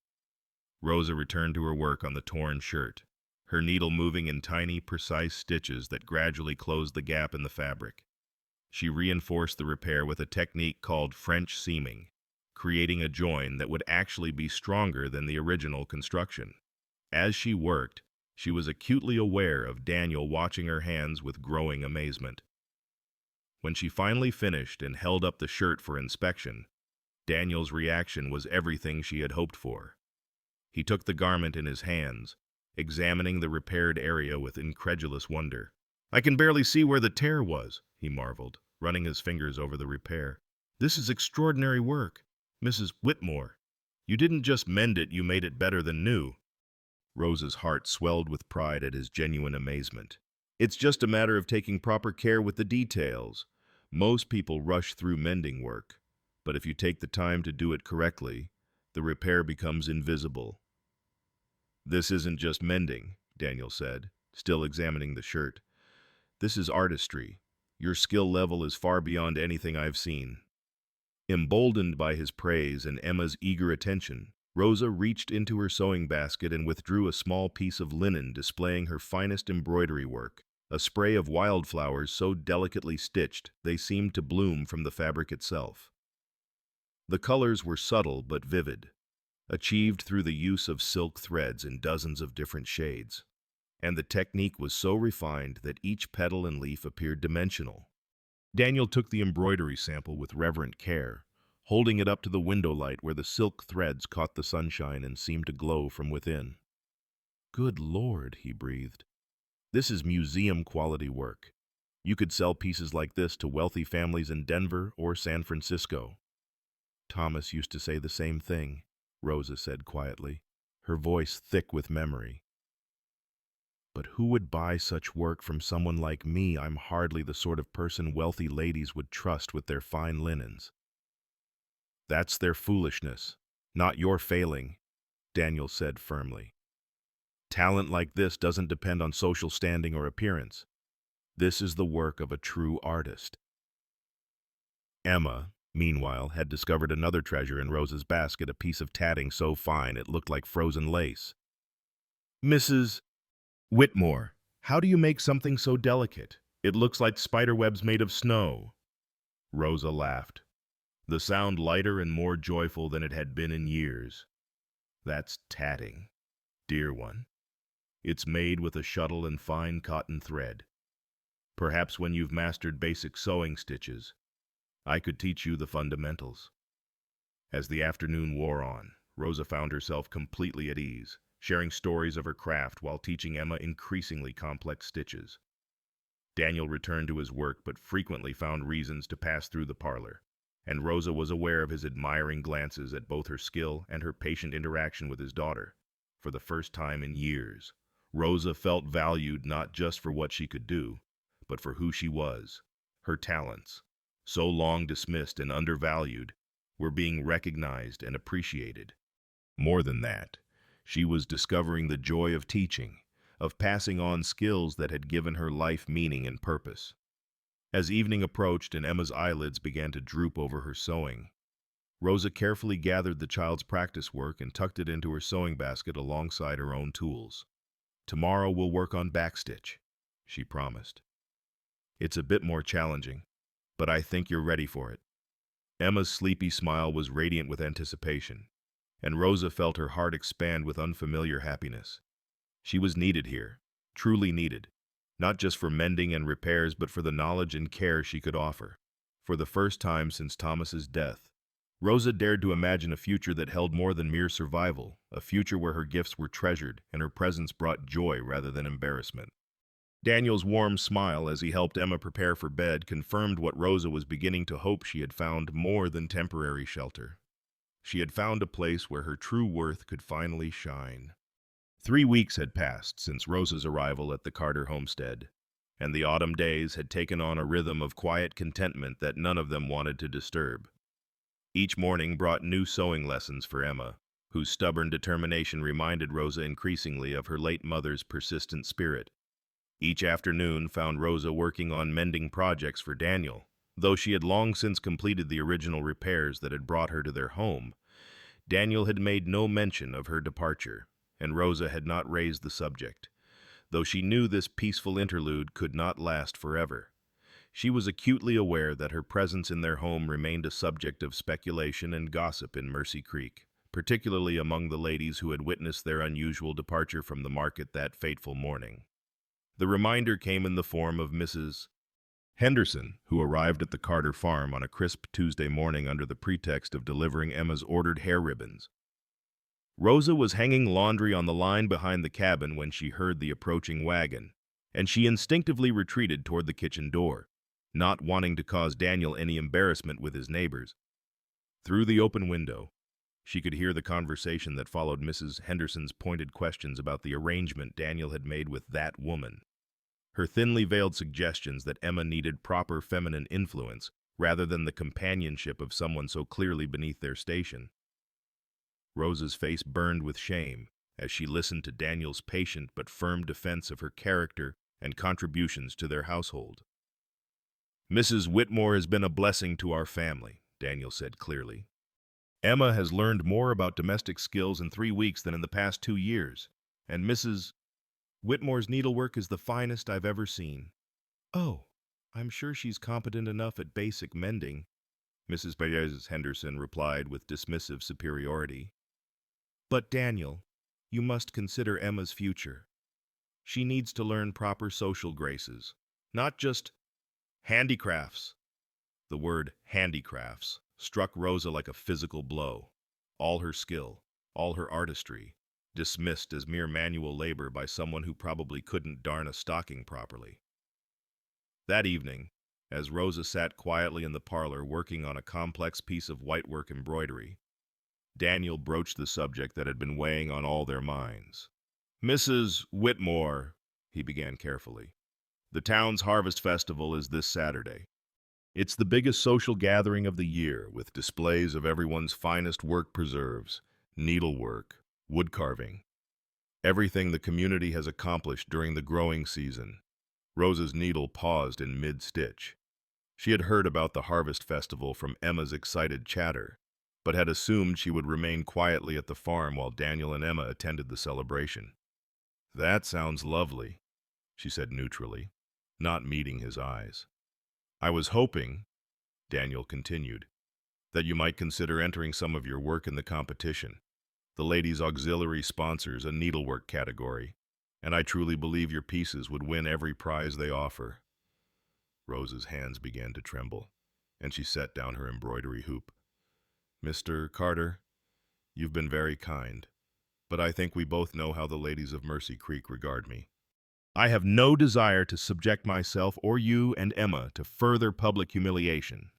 Rosa returned to her work on the torn shirt, her needle moving in tiny, precise stitches that gradually closed the gap in the fabric. She reinforced the repair with a technique called French seaming, creating a join that would actually be stronger than the original construction. As she worked, she was acutely aware of Daniel watching her hands with growing amazement. When she finally finished and held up the shirt for inspection, Daniel's reaction was everything she had hoped for. He took the garment in his hands, examining the repaired area with incredulous wonder. "I can barely see where the tear was," he marveled, running his fingers over the repair. "This is extraordinary work. Mrs. Whitmore, you didn't just mend it, you made it better than new." Rosa's heart swelled with pride at his genuine amazement. "It's just a matter of taking proper care with the details. Most people rush through mending work, but if you take the time to do it correctly, the repair becomes invisible." "This isn't just mending," Daniel said, still examining the shirt. "This is artistry. Your skill level is far beyond anything I've seen." Emboldened by his praise and Emma's eager attention, Rosa reached into her sewing basket and withdrew a small piece of linen displaying her finest embroidery work, a spray of wildflowers so delicately stitched they seemed to bloom from the fabric itself. The colors were subtle but vivid, achieved through the use of silk threads in dozens of different shades, and the technique was so refined that each petal and leaf appeared dimensional. Daniel took the embroidery sample with reverent care, holding it up to the window light where the silk threads caught the sunshine and seemed to glow from within. "Good Lord," he breathed. "This is museum-quality work. You could sell pieces like this to wealthy families in Denver or San Francisco." "Thomas used to say the same thing," Rosa said quietly, her voice thick with memory. But who would buy such work from someone like me? I'm hardly the sort of person wealthy ladies would trust with their fine linens. That's their foolishness, not your failing, Daniel said firmly. Talent like this doesn't depend on social standing or appearance. This is the work of a true artist. Emma, meanwhile, had discovered another treasure in Rosa's basket, a piece of tatting so fine it looked like frozen lace. Mrs. Whitmore, how do you make something so delicate? It looks like spider webs made of snow. Rosa laughed, the sound lighter and more joyful than it had been in years. That's tatting, dear one. It's made with a shuttle and fine cotton thread. Perhaps when you've mastered basic sewing stitches, I could teach you the fundamentals. As the afternoon wore on, Rosa found herself completely at ease, sharing stories of her craft while teaching Emma increasingly complex stitches. Daniel returned to his work but frequently found reasons to pass through the parlor, and Rosa was aware of his admiring glances at both her skill and her patient interaction with his daughter. For the first time in years, Rosa felt valued not just for what she could do, but for who she was. Her talents, so long dismissed and undervalued, were being recognized and appreciated. More than that, she was discovering the joy of teaching, of passing on skills that had given her life meaning and purpose. As evening approached and Emma's eyelids began to droop over her sewing, Rosa carefully gathered the child's practice work and tucked it into her sewing basket alongside her own tools. Tomorrow we'll work on backstitch, she promised. It's a bit more challenging, but I think you're ready for it. Emma's sleepy smile was radiant with anticipation, and Rosa felt her heart expand with unfamiliar happiness. She was needed here, truly needed, not just for mending and repairs, but for the knowledge and care she could offer. For the first time since Thomas's death, Rosa dared to imagine a future that held more than mere survival, a future where her gifts were treasured and her presence brought joy rather than embarrassment. Daniel's warm smile as he helped Emma prepare for bed confirmed what Rosa was beginning to hope. She had found more than temporary shelter. She had found a place where her true worth could finally shine. 3 weeks had passed since Rosa's arrival at the Carter homestead, and the autumn days had taken on a rhythm of quiet contentment that none of them wanted to disturb. Each morning brought new sewing lessons for Emma, whose stubborn determination reminded Rosa increasingly of her late mother's persistent spirit. Each afternoon found Rosa working on mending projects for Daniel. Though she had long since completed the original repairs that had brought her to their home, Daniel had made no mention of her departure, and Rosa had not raised the subject, though she knew this peaceful interlude could not last forever. She was acutely aware that her presence in their home remained a subject of speculation and gossip in Mercy Creek, particularly among the ladies who had witnessed their unusual departure from the market that fateful morning. The reminder came in the form of Mrs. Henderson, who arrived at the Carter farm on a crisp Tuesday morning under the pretext of delivering Emma's ordered hair ribbons. Rosa was hanging laundry on the line behind the cabin when she heard the approaching wagon, and she instinctively retreated toward the kitchen door, not wanting to cause Daniel any embarrassment with his neighbors. Through the open window, she could hear the conversation that followed Mrs. Henderson's pointed questions about the arrangement Daniel had made with that woman. Her thinly veiled suggestions that Emma needed proper feminine influence rather than the companionship of someone so clearly beneath their station. Rosa's face burned with shame as she listened to Daniel's patient but firm defense of her character and contributions to their household. Mrs. Whitmore has been a blessing to our family, Daniel said clearly. Emma has learned more about domestic skills in 3 weeks than in the past 2 years, and Mrs. Whitmore's needlework is the finest I've ever seen. Oh, I'm sure she's competent enough at basic mending, Mrs. Henderson replied with dismissive superiority. But Daniel, you must consider Emma's future. She needs to learn proper social graces, not just handicrafts. The word handicrafts struck Rosa like a physical blow. All her skill, all her artistry, dismissed as mere manual labor by someone who probably couldn't darn a stocking properly. That evening, as Rosa sat quietly in the parlor working on a complex piece of whitework embroidery, Daniel broached the subject that had been weighing on all their minds. Mrs. Whitmore, he began carefully. The town's harvest festival is this Saturday. It's the biggest social gathering of the year, with displays of everyone's finest work preserves, needlework, wood carving, everything the community has accomplished during the growing season. Rosa's needle paused in mid-stitch. She had heard about the harvest festival from Emma's excited chatter, but had assumed she would remain quietly at the farm while Daniel and Emma attended the celebration. "That sounds lovely," she said neutrally, not meeting his eyes. "I was hoping," Daniel continued, "that you might consider entering some of your work in the competition. The Ladies' Auxiliary sponsors a needlework category, and I truly believe your pieces would win every prize they offer." Rosa's hands began to tremble, and she set down her embroidery hoop. "Mr. Carter, you've been very kind, but I think we both know how the ladies of Mercy Creek regard me. I have no desire to subject myself or you and Emma to further public humiliation."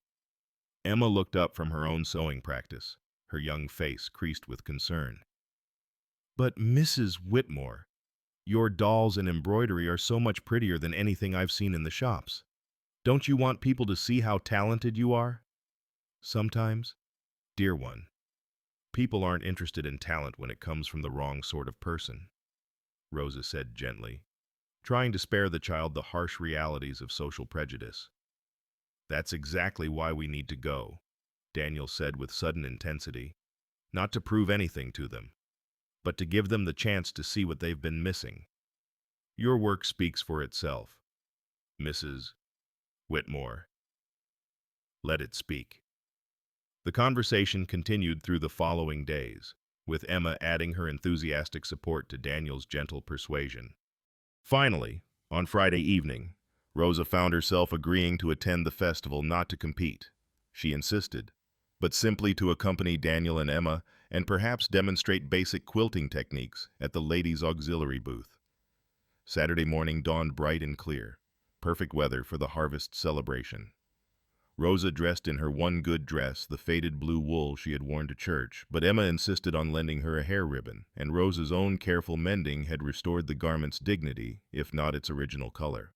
Emma looked up from her own sewing practice, her young face creased with concern. "But Mrs. Whitmore, your dolls and embroidery are so much prettier than anything I've seen in the shops. Don't you want people to see how talented you are?" "Sometimes, dear one, people aren't interested in talent when it comes from the wrong sort of person," Rosa said gently, trying to spare the child the harsh realities of social prejudice. "That's exactly why we need to go," Daniel said with sudden intensity, "not to prove anything to them, but to give them the chance to see what they've been missing. Your work speaks for itself, Mrs. Whitmore. Let it speak." The conversation continued through the following days, with Emma adding her enthusiastic support to Daniel's gentle persuasion. Finally, on Friday evening, Rosa found herself agreeing to attend the festival not to compete. She insisted, but simply to accompany Daniel and Emma and perhaps demonstrate basic quilting techniques at the Ladies' Auxiliary booth. Saturday morning dawned bright and clear, perfect weather for the harvest celebration. Rosa dressed in her one good dress, the faded blue wool she had worn to church, but Emma insisted on lending her a hair ribbon, and Rosa's own careful mending had restored the garment's dignity, if not its original color.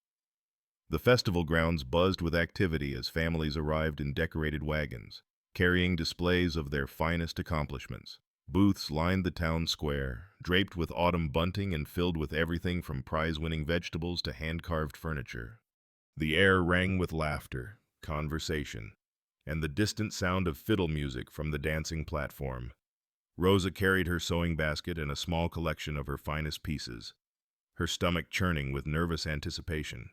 The festival grounds buzzed with activity as families arrived in decorated wagons, carrying displays of their finest accomplishments. Booths lined the town square, draped with autumn bunting and filled with everything from prize-winning vegetables to hand-carved furniture. The air rang with laughter, conversation, and the distant sound of fiddle music from the dancing platform. Rosa carried her sewing basket and a small collection of her finest pieces, her stomach churning with nervous anticipation.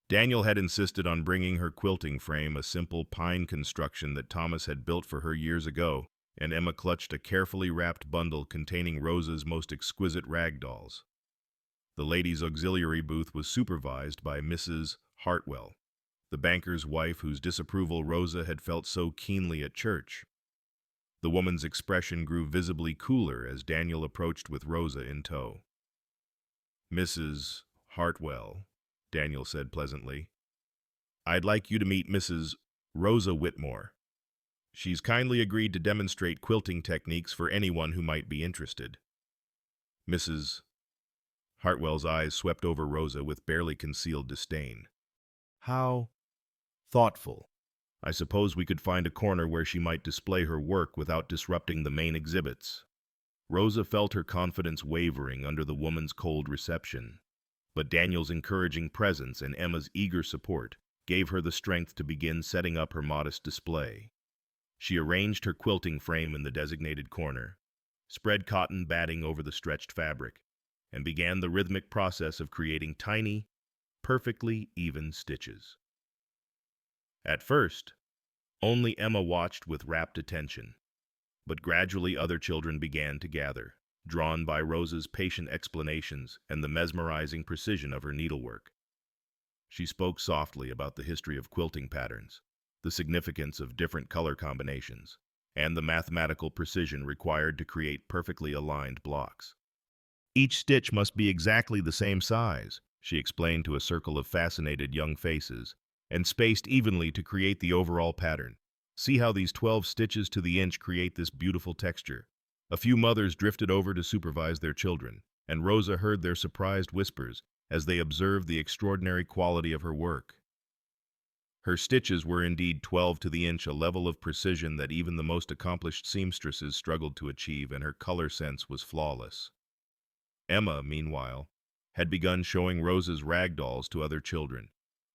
Daniel had insisted on bringing her quilting frame, a simple pine construction that Thomas had built for her years ago, and Emma clutched a carefully wrapped bundle containing Rosa's most exquisite ragdolls. The Ladies' Auxiliary booth was supervised by Mrs. Hartwell, the banker's wife whose disapproval Rosa had felt so keenly at church. The woman's expression grew visibly cooler as Daniel approached with Rosa in tow. "Mrs. Hartwell," Daniel said pleasantly, "I'd like you to meet Mrs. Rosa Whitmore. She's kindly agreed to demonstrate quilting techniques for anyone who might be interested." Mrs. Hartwell's eyes swept over Rosa with barely concealed disdain. "How thoughtful. I suppose we could find a corner where she might display her work without disrupting the main exhibits." Rosa felt her confidence wavering under the woman's cold reception, but Daniel's encouraging presence and Emma's eager support gave her the strength to begin setting up her modest display. She arranged her quilting frame in the designated corner, spread cotton batting over the stretched fabric, and began the rhythmic process of creating tiny, perfectly even stitches. At first, only Emma watched with rapt attention, but gradually other children began to gather, drawn by Rosa's patient explanations and the mesmerizing precision of her needlework. She spoke softly about the history of quilting patterns, the significance of different color combinations, and the mathematical precision required to create perfectly aligned blocks. "Each stitch must be exactly the same size," she explained to a circle of fascinated young faces, "and spaced evenly to create the overall pattern. See how these 12 stitches to the inch create this beautiful texture." A few mothers drifted over to supervise their children, and Rosa heard their surprised whispers as they observed the extraordinary quality of her work. Her stitches were indeed 12 to the inch, a level of precision that even the most accomplished seamstresses struggled to achieve, and her color sense was flawless. Emma, meanwhile, had begun showing Rosa's Ragdolls to other children,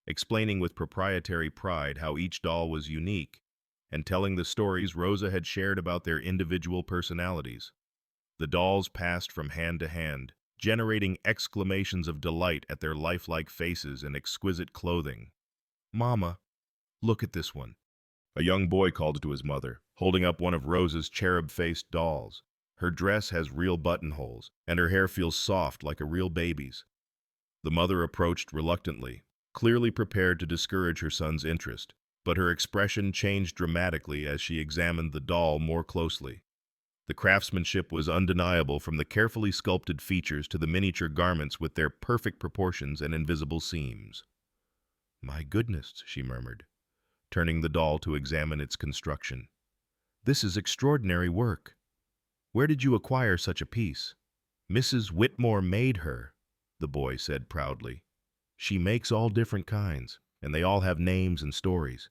explaining with proprietary pride how each doll was unique, and telling the stories Rosa had shared about their individual personalities. The dolls passed from hand to hand, generating exclamations of delight at their lifelike faces and exquisite clothing. "Mama, look at this one," a young boy called to his mother, holding up one of Rosa's cherub-faced dolls. "Her dress has real buttonholes, and her hair feels soft like a real baby's." The mother approached reluctantly, clearly prepared to discourage her son's interest, but her expression changed dramatically as she examined the doll more closely. The craftsmanship was undeniable, from the carefully sculpted features to the miniature garments with their perfect proportions and invisible seams. "My goodness," she murmured, turning the doll to examine its construction. "This is extraordinary work. Where did you acquire such a piece?" "Mrs. Whitmore made her," the boy said proudly. "She makes all different kinds, and they all have names and stories."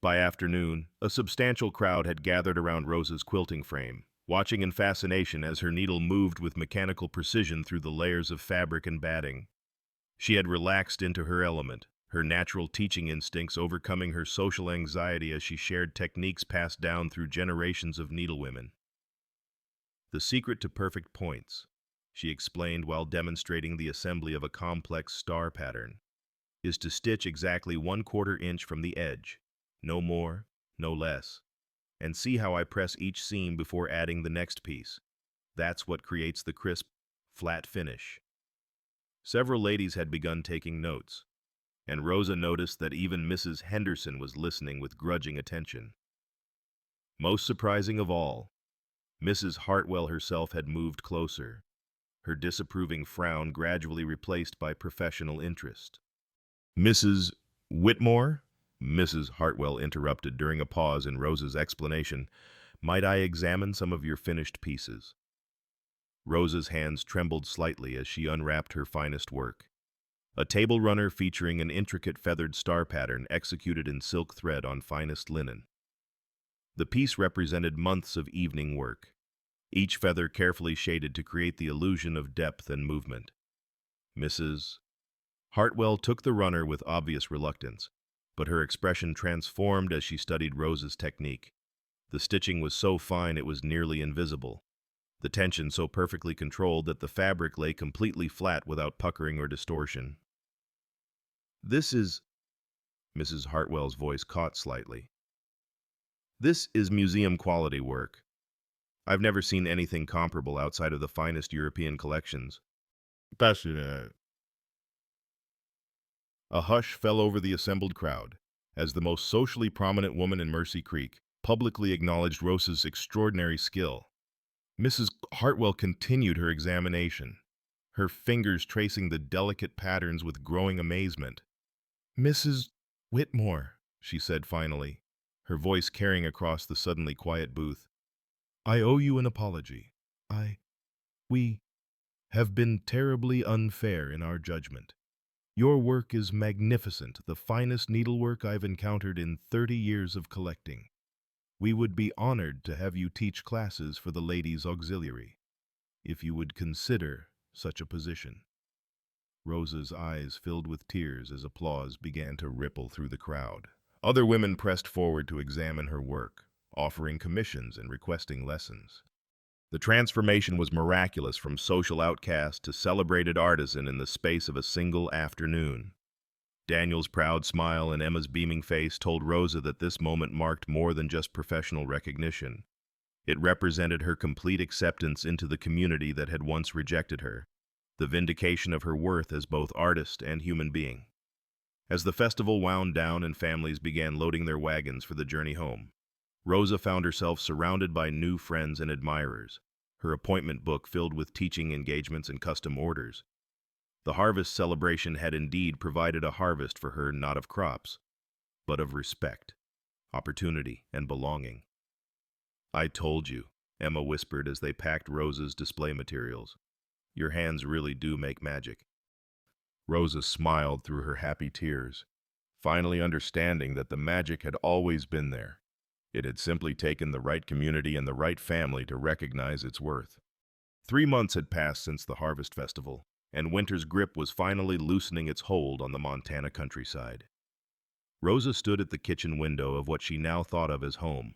By afternoon, a substantial crowd had gathered around Rosa's quilting frame, watching in fascination as her needle moved with mechanical precision through the layers of fabric and batting. She had relaxed into her element, her natural teaching instincts overcoming her social anxiety as she shared techniques passed down through generations of needlewomen. "The secret to perfect points," she explained while demonstrating the assembly of a complex star pattern, "is to stitch exactly 1/4 inch from the edge, no more, no less, and see how I press each seam before adding the next piece. That's what creates the crisp, flat finish." Several ladies had begun taking notes, and Rosa noticed that even Mrs. Henderson was listening with grudging attention. Most surprising of all, Mrs. Hartwell herself had moved closer, her disapproving frown gradually replaced by professional interest. "Mrs. Whitmore?" Mrs. Hartwell interrupted during a pause in Rosa's explanation. "Might I examine some of your finished pieces?" Rosa's hands trembled slightly as she unwrapped her finest work. A table runner featuring an intricate feathered star pattern executed in silk thread on finest linen. The piece represented months of evening work, each feather carefully shaded to create the illusion of depth and movement. Mrs. Hartwell took the runner with obvious reluctance, but her expression transformed as she studied Rosa's technique. The stitching was so fine it was nearly invisible, the tension so perfectly controlled that the fabric lay completely flat without puckering or distortion. "This is—" Mrs. Hartwell's voice caught slightly. "This is museum-quality work. I've never seen anything comparable outside of the finest European collections." A hush fell over the assembled crowd as the most socially prominent woman in Mercy Creek publicly acknowledged Rosa's extraordinary skill. Mrs. Hartwell continued her examination, her fingers tracing the delicate patterns with growing amazement. "Mrs. Whitmore," she said finally, her voice carrying across the suddenly quiet booth, "I owe you an apology. We have been terribly unfair in our judgment. Your work is magnificent, the finest needlework I've encountered in 30 years of collecting. We would be honored to have you teach classes for the Ladies' Auxiliary, if you would consider such a position." Rosa's eyes filled with tears as applause began to ripple through the crowd. Other women pressed forward to examine her work, offering commissions and requesting lessons. The transformation was miraculous, from social outcast to celebrated artisan in the space of a single afternoon. Daniel's proud smile and Emma's beaming face told Rosa that this moment marked more than just professional recognition. It represented her complete acceptance into the community that had once rejected her, the vindication of her worth as both artist and human being. As the festival wound down and families began loading their wagons for the journey home, Rosa found herself surrounded by new friends and admirers, her appointment book filled with teaching engagements and custom orders. The harvest celebration had indeed provided a harvest for her, not of crops, but of respect, opportunity, and belonging. "I told you," Emma whispered as they packed Rosa's display materials. Your hands really do make magic." Rosa smiled through her happy tears, finally understanding that the magic had always been there. It had simply taken the right community and the right family to recognize its worth. 3 months had passed since the Harvest Festival, and winter's grip was finally loosening its hold on the Montana countryside. Rosa stood at the kitchen window of what she now thought of as home,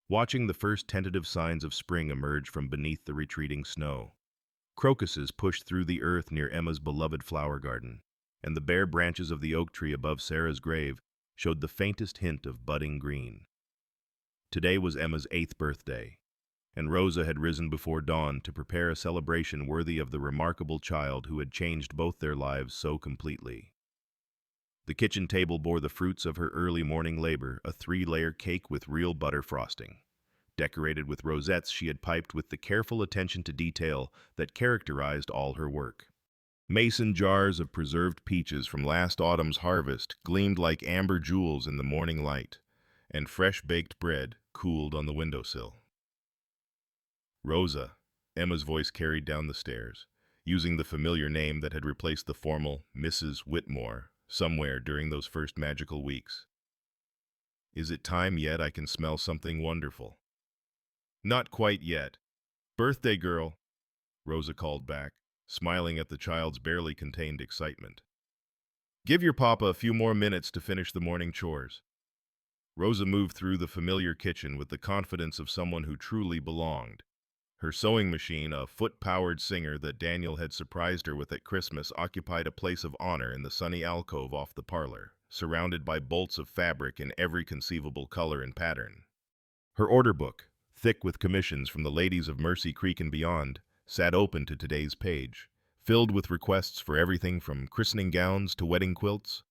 watching the first tentative signs of spring emerge from beneath the retreating snow. Crocuses pushed through the earth near Emma's beloved flower garden, and the bare branches of the oak tree above Sarah's grave showed the faintest hint of budding green. Today was Emma's 8th birthday, and Rosa had risen before dawn to prepare a celebration worthy of the remarkable child who had changed both their lives so completely. The kitchen table bore the fruits of her early morning labor, a 3-layer cake with real butter frosting. Decorated with rosettes she had piped with the careful attention to detail that characterized all her work. Mason jars of preserved peaches from last autumn's harvest gleamed like amber jewels in the morning light, and fresh baked bread cooled on the windowsill. "Rosa," Emma's voice carried down the stairs, using the familiar name that had replaced the formal Mrs. Whitmore somewhere during those first magical weeks. "Is it time yet? I can smell something wonderful." "Not quite yet. Birthday girl," Rosa called back, smiling at the child's barely contained excitement. "Give your papa a few more minutes to finish the morning chores." Rosa moved through the familiar kitchen with the confidence of someone who truly belonged. Her sewing machine, a foot-powered singer that Daniel had surprised her with at Christmas, occupied a place of honor in the sunny alcove off the parlor, surrounded by bolts of fabric in every conceivable color and pattern. Her order book, thick with commissions from the ladies of Mercy Creek and beyond, sat open to today's page, filled with requests for everything from christening gowns to wedding quilts.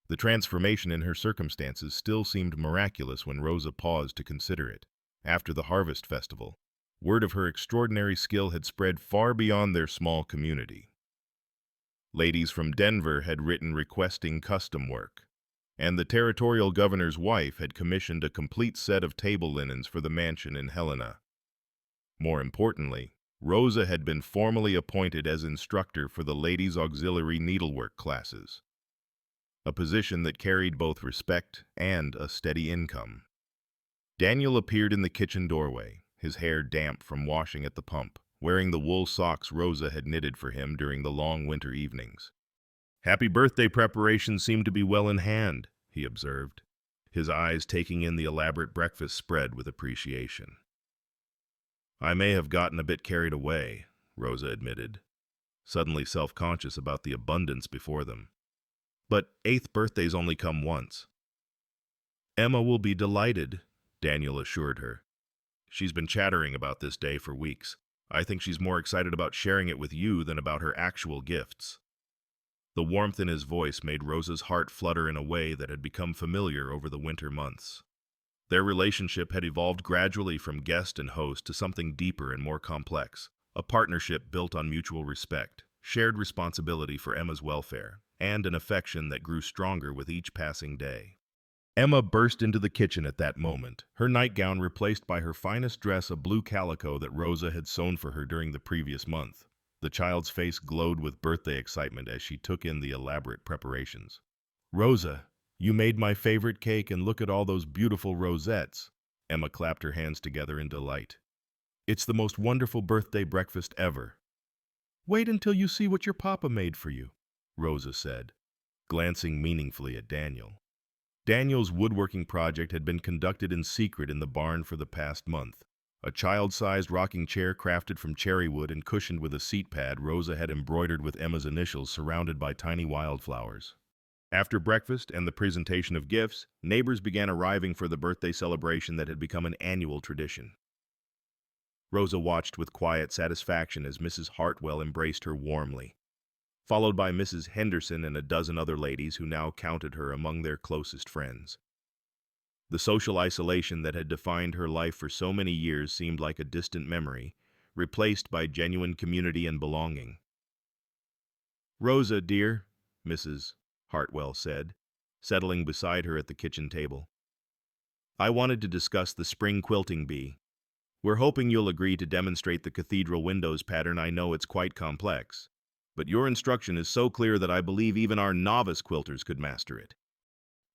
The transformation in her circumstances still seemed miraculous when Rosa paused to consider it. After the Harvest Festival, word of her extraordinary skill had spread far beyond their small community. Ladies from Denver had written requesting custom work, and the territorial governor's wife had commissioned a complete set of table linens for the mansion in Helena. More importantly, Rosa had been formally appointed as instructor for the ladies' auxiliary needlework classes, a position that carried both respect and a steady income. Daniel appeared in the kitchen doorway, his hair damp from washing at the pump, wearing the wool socks Rosa had knitted for him during the long winter evenings. "Happy birthday preparations seem to be well in hand," he observed, his eyes taking in the elaborate breakfast spread with appreciation. "I may have gotten a bit carried away," Rosa admitted, suddenly self-conscious about the abundance before them. "But 8th birthdays only come once." "Emma will be delighted," Daniel assured her. "She's been chattering about this day for weeks. I think she's more excited about sharing it with you than about her actual gifts." The warmth in his voice made Rosa's heart flutter in a way that had become familiar over the winter months. Their relationship had evolved gradually from guest and host to something deeper and more complex, a partnership built on mutual respect, shared responsibility for Emma's welfare, and an affection that grew stronger with each passing day. Emma burst into the kitchen at that moment, her nightgown replaced by her finest dress, a blue calico that Rosa had sewn for her during the previous month. The child's face glowed with birthday excitement as she took in the elaborate preparations. "Rosa, you made my favorite cake, and look at all those beautiful rosettes." Emma clapped her hands together in delight. "It's the most wonderful birthday breakfast ever." "Wait until you see what your papa made for you," Rosa said, glancing meaningfully at Daniel. Daniel's woodworking project had been conducted in secret in the barn for the past month. A child-sized rocking chair crafted from cherry wood and cushioned with a seat pad Rosa had embroidered with Emma's initials, surrounded by tiny wildflowers. After breakfast and the presentation of gifts, neighbors began arriving for the birthday celebration that had become an annual tradition. Rosa watched with quiet satisfaction as Mrs. Hartwell embraced her warmly, followed by Mrs. Henderson and a dozen other ladies who now counted her among their closest friends. The social isolation that had defined her life for so many years seemed like a distant memory, replaced by genuine community and belonging. "Rosa, dear," Mrs. Hartwell said, settling beside her at the kitchen table, "I wanted to discuss the spring quilting bee." We're hoping you'll agree to demonstrate the cathedral windows pattern. I know it's quite complex, but your instruction is so clear that I believe even our novice quilters could master it.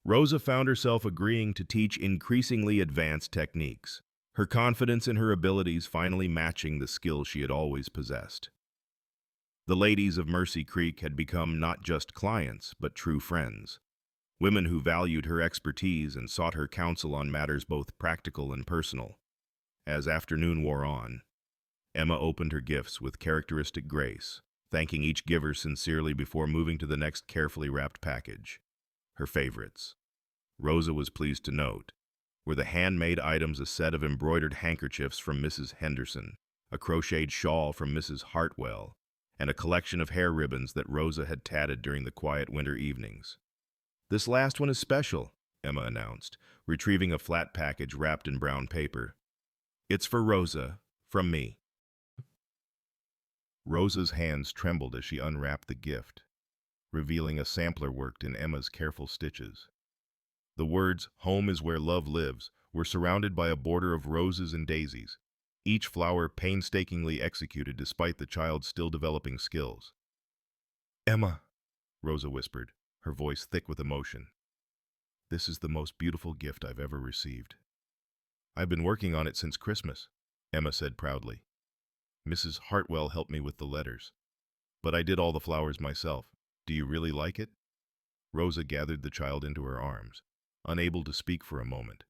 Rosa found herself agreeing to teach increasingly advanced techniques, her confidence in her abilities finally matching the skill she had always possessed. The ladies of Mercy Creek had become not just clients, but true friends, women who valued her expertise and sought her counsel on matters both practical and personal. As afternoon wore on, Emma opened her gifts with characteristic grace, thanking each giver sincerely before moving to the next carefully wrapped package. Her favorites, Rosa was pleased to note, were the handmade items: a set of embroidered handkerchiefs from Mrs. Henderson, a crocheted shawl from Mrs. Hartwell, and a collection of hair ribbons that Rosa had tatted during the quiet winter evenings. "This last one is special," Emma announced, retrieving a flat package wrapped in brown paper. "It's for Rosa, from me." Rosa's hands trembled as she unwrapped the gift, revealing a sampler worked in Emma's careful stitches. The words, "Home is where love lives," were surrounded by a border of roses and daisies, each flower painstakingly executed despite the child's still developing skills. "Emma," Rosa whispered, her voice thick with emotion, "this is the most beautiful gift I've ever received." "I've been working on it since Christmas," Emma said proudly. "Mrs. Hartwell helped me with the letters, but I did all the flowers myself. Do you really like it?" Rosa gathered the child into her arms, unable to speak for a moment.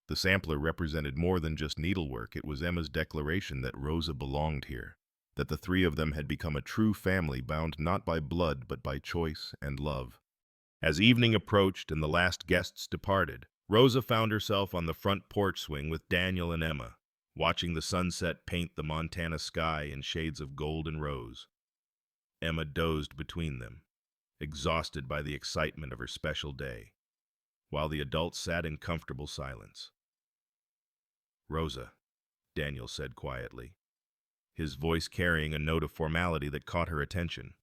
The sampler represented more than just needlework. It was Emma's declaration that Rosa belonged here, that the three of them had become a true family bound not by blood but by choice and love. As evening approached and the last guests departed, Rosa found herself on the front porch swing with Daniel and Emma, watching the sunset paint the Montana sky in shades of gold and rose. Emma dozed between them, exhausted by the excitement of her special day, while the adults sat in comfortable silence. "Rosa," Daniel said quietly, his voice carrying a note of formality that caught her attention,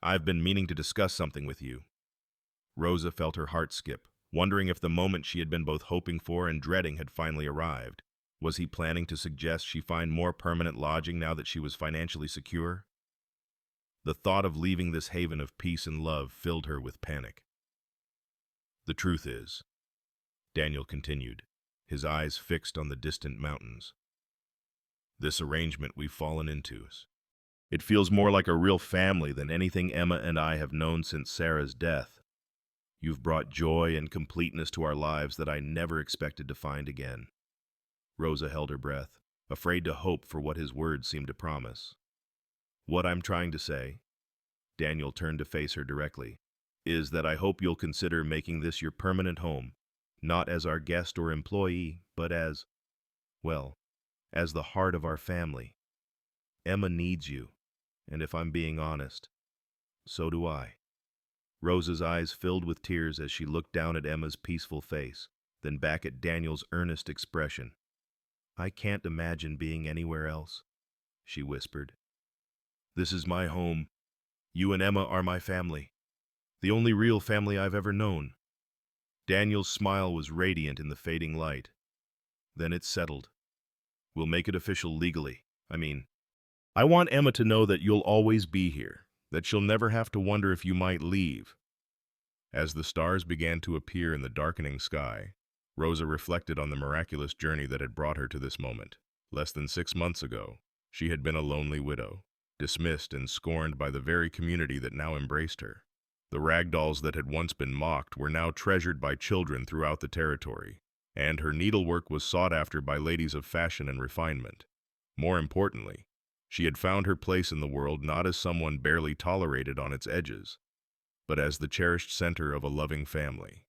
"I've been meaning to discuss something with you." Rosa felt her heart skip, wondering if the moment she had been both hoping for and dreading had finally arrived. Was he planning to suggest she find more permanent lodging now that she was financially secure? The thought of leaving this haven of peace and love filled her with panic. "The truth is," Daniel continued, his eyes fixed on the distant mountains, "this arrangement we've fallen into, it feels more like a real family than anything Emma and I have known since Sarah's death. You've brought joy and completeness to our lives that I never expected to find again." Rosa held her breath, afraid to hope for what his words seemed to promise. "What I'm trying to say," Daniel turned to face her directly, "is that I hope you'll consider making this your permanent home, not as our guest or employee, but as, well, as the heart of our family. Emma needs you, and if I'm being honest, so do I." Rosa's eyes filled with tears as she looked down at Emma's peaceful face, then back at Daniel's earnest expression. "I can't imagine being anywhere else," she whispered. "This is my home. You and Emma are my family, the only real family I've ever known." Daniel's smile was radiant in the fading light. "Then it's settled. We'll make it official legally. I want Emma to know that you'll always be here, that she'll never have to wonder if you might leave." As the stars began to appear in the darkening sky, Rosa reflected on the miraculous journey that had brought her to this moment. Less than 6 months ago, she had been a lonely widow, dismissed and scorned by the very community that now embraced her. The Ragdolls that had once been mocked were now treasured by children throughout the territory, and her needlework was sought after by ladies of fashion and refinement. More importantly, she had found her place in the world not as someone barely tolerated on its edges, but as the cherished center of a loving family.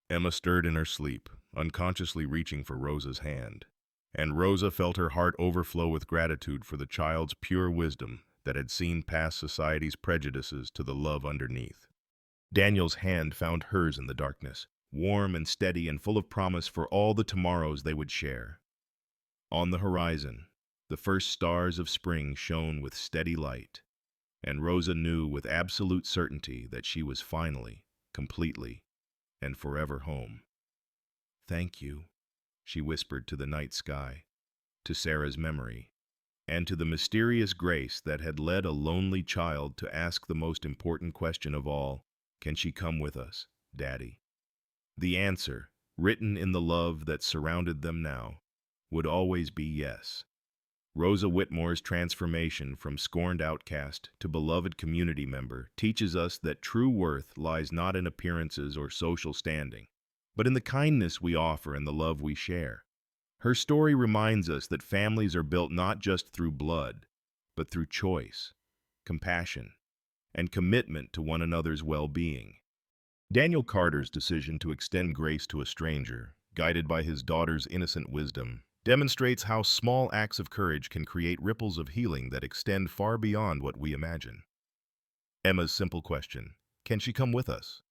Emma stirred in her sleep, unconsciously reaching for Rosa's hand, and Rosa felt her heart overflow with gratitude for the child's pure wisdom that had seen past society's prejudices to the love underneath. Daniel's hand found hers in the darkness, warm and steady and full of promise for all the tomorrows they would share. On the horizon, the first stars of spring shone with steady light, and Rosa knew with absolute certainty that she was finally, completely, and forever home. "Thank you," she whispered to the night sky, to Sarah's memory, and to the mysterious grace that had led a lonely child to ask the most important question of all, "Can she come with us, Daddy?" The answer, written in the love that surrounded them now, would always be yes. Rosa Whitmore's transformation from scorned outcast to beloved community member teaches us that true worth lies not in appearances or social standing, but in the kindness we offer and the love we share. Her story reminds us that families are built not just through blood, but through choice, compassion, and commitment to one another's well-being. Daniel Carter's decision to extend grace to a stranger, guided by his daughter's innocent wisdom, demonstrates how small acts of courage can create ripples of healing that extend far beyond what we imagine. Emma's simple question, "Can she come with us,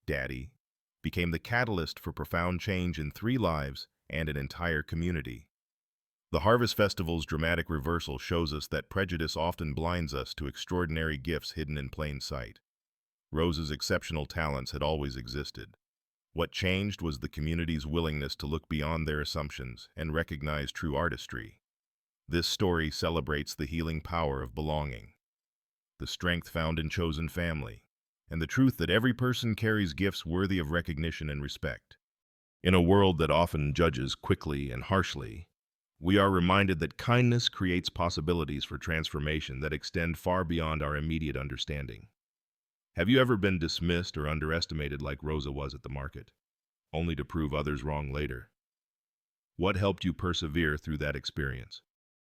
Daddy?" became the catalyst for profound change in 3 lives and an entire community. The Harvest Festival's dramatic reversal shows us that prejudice often blinds us to extraordinary gifts hidden in plain sight. Rose's exceptional talents had always existed. What changed was the community's willingness to look beyond their assumptions and recognize true artistry. This story celebrates the healing power of belonging, the strength found in chosen family, and the truth that every person carries gifts worthy of recognition and respect. In a world that often judges quickly and harshly, we are reminded that kindness creates possibilities for transformation that extend far beyond our immediate understanding. Have you ever been dismissed or underestimated like Rosa was at the market, only to prove others wrong later? What helped you persevere through that experience?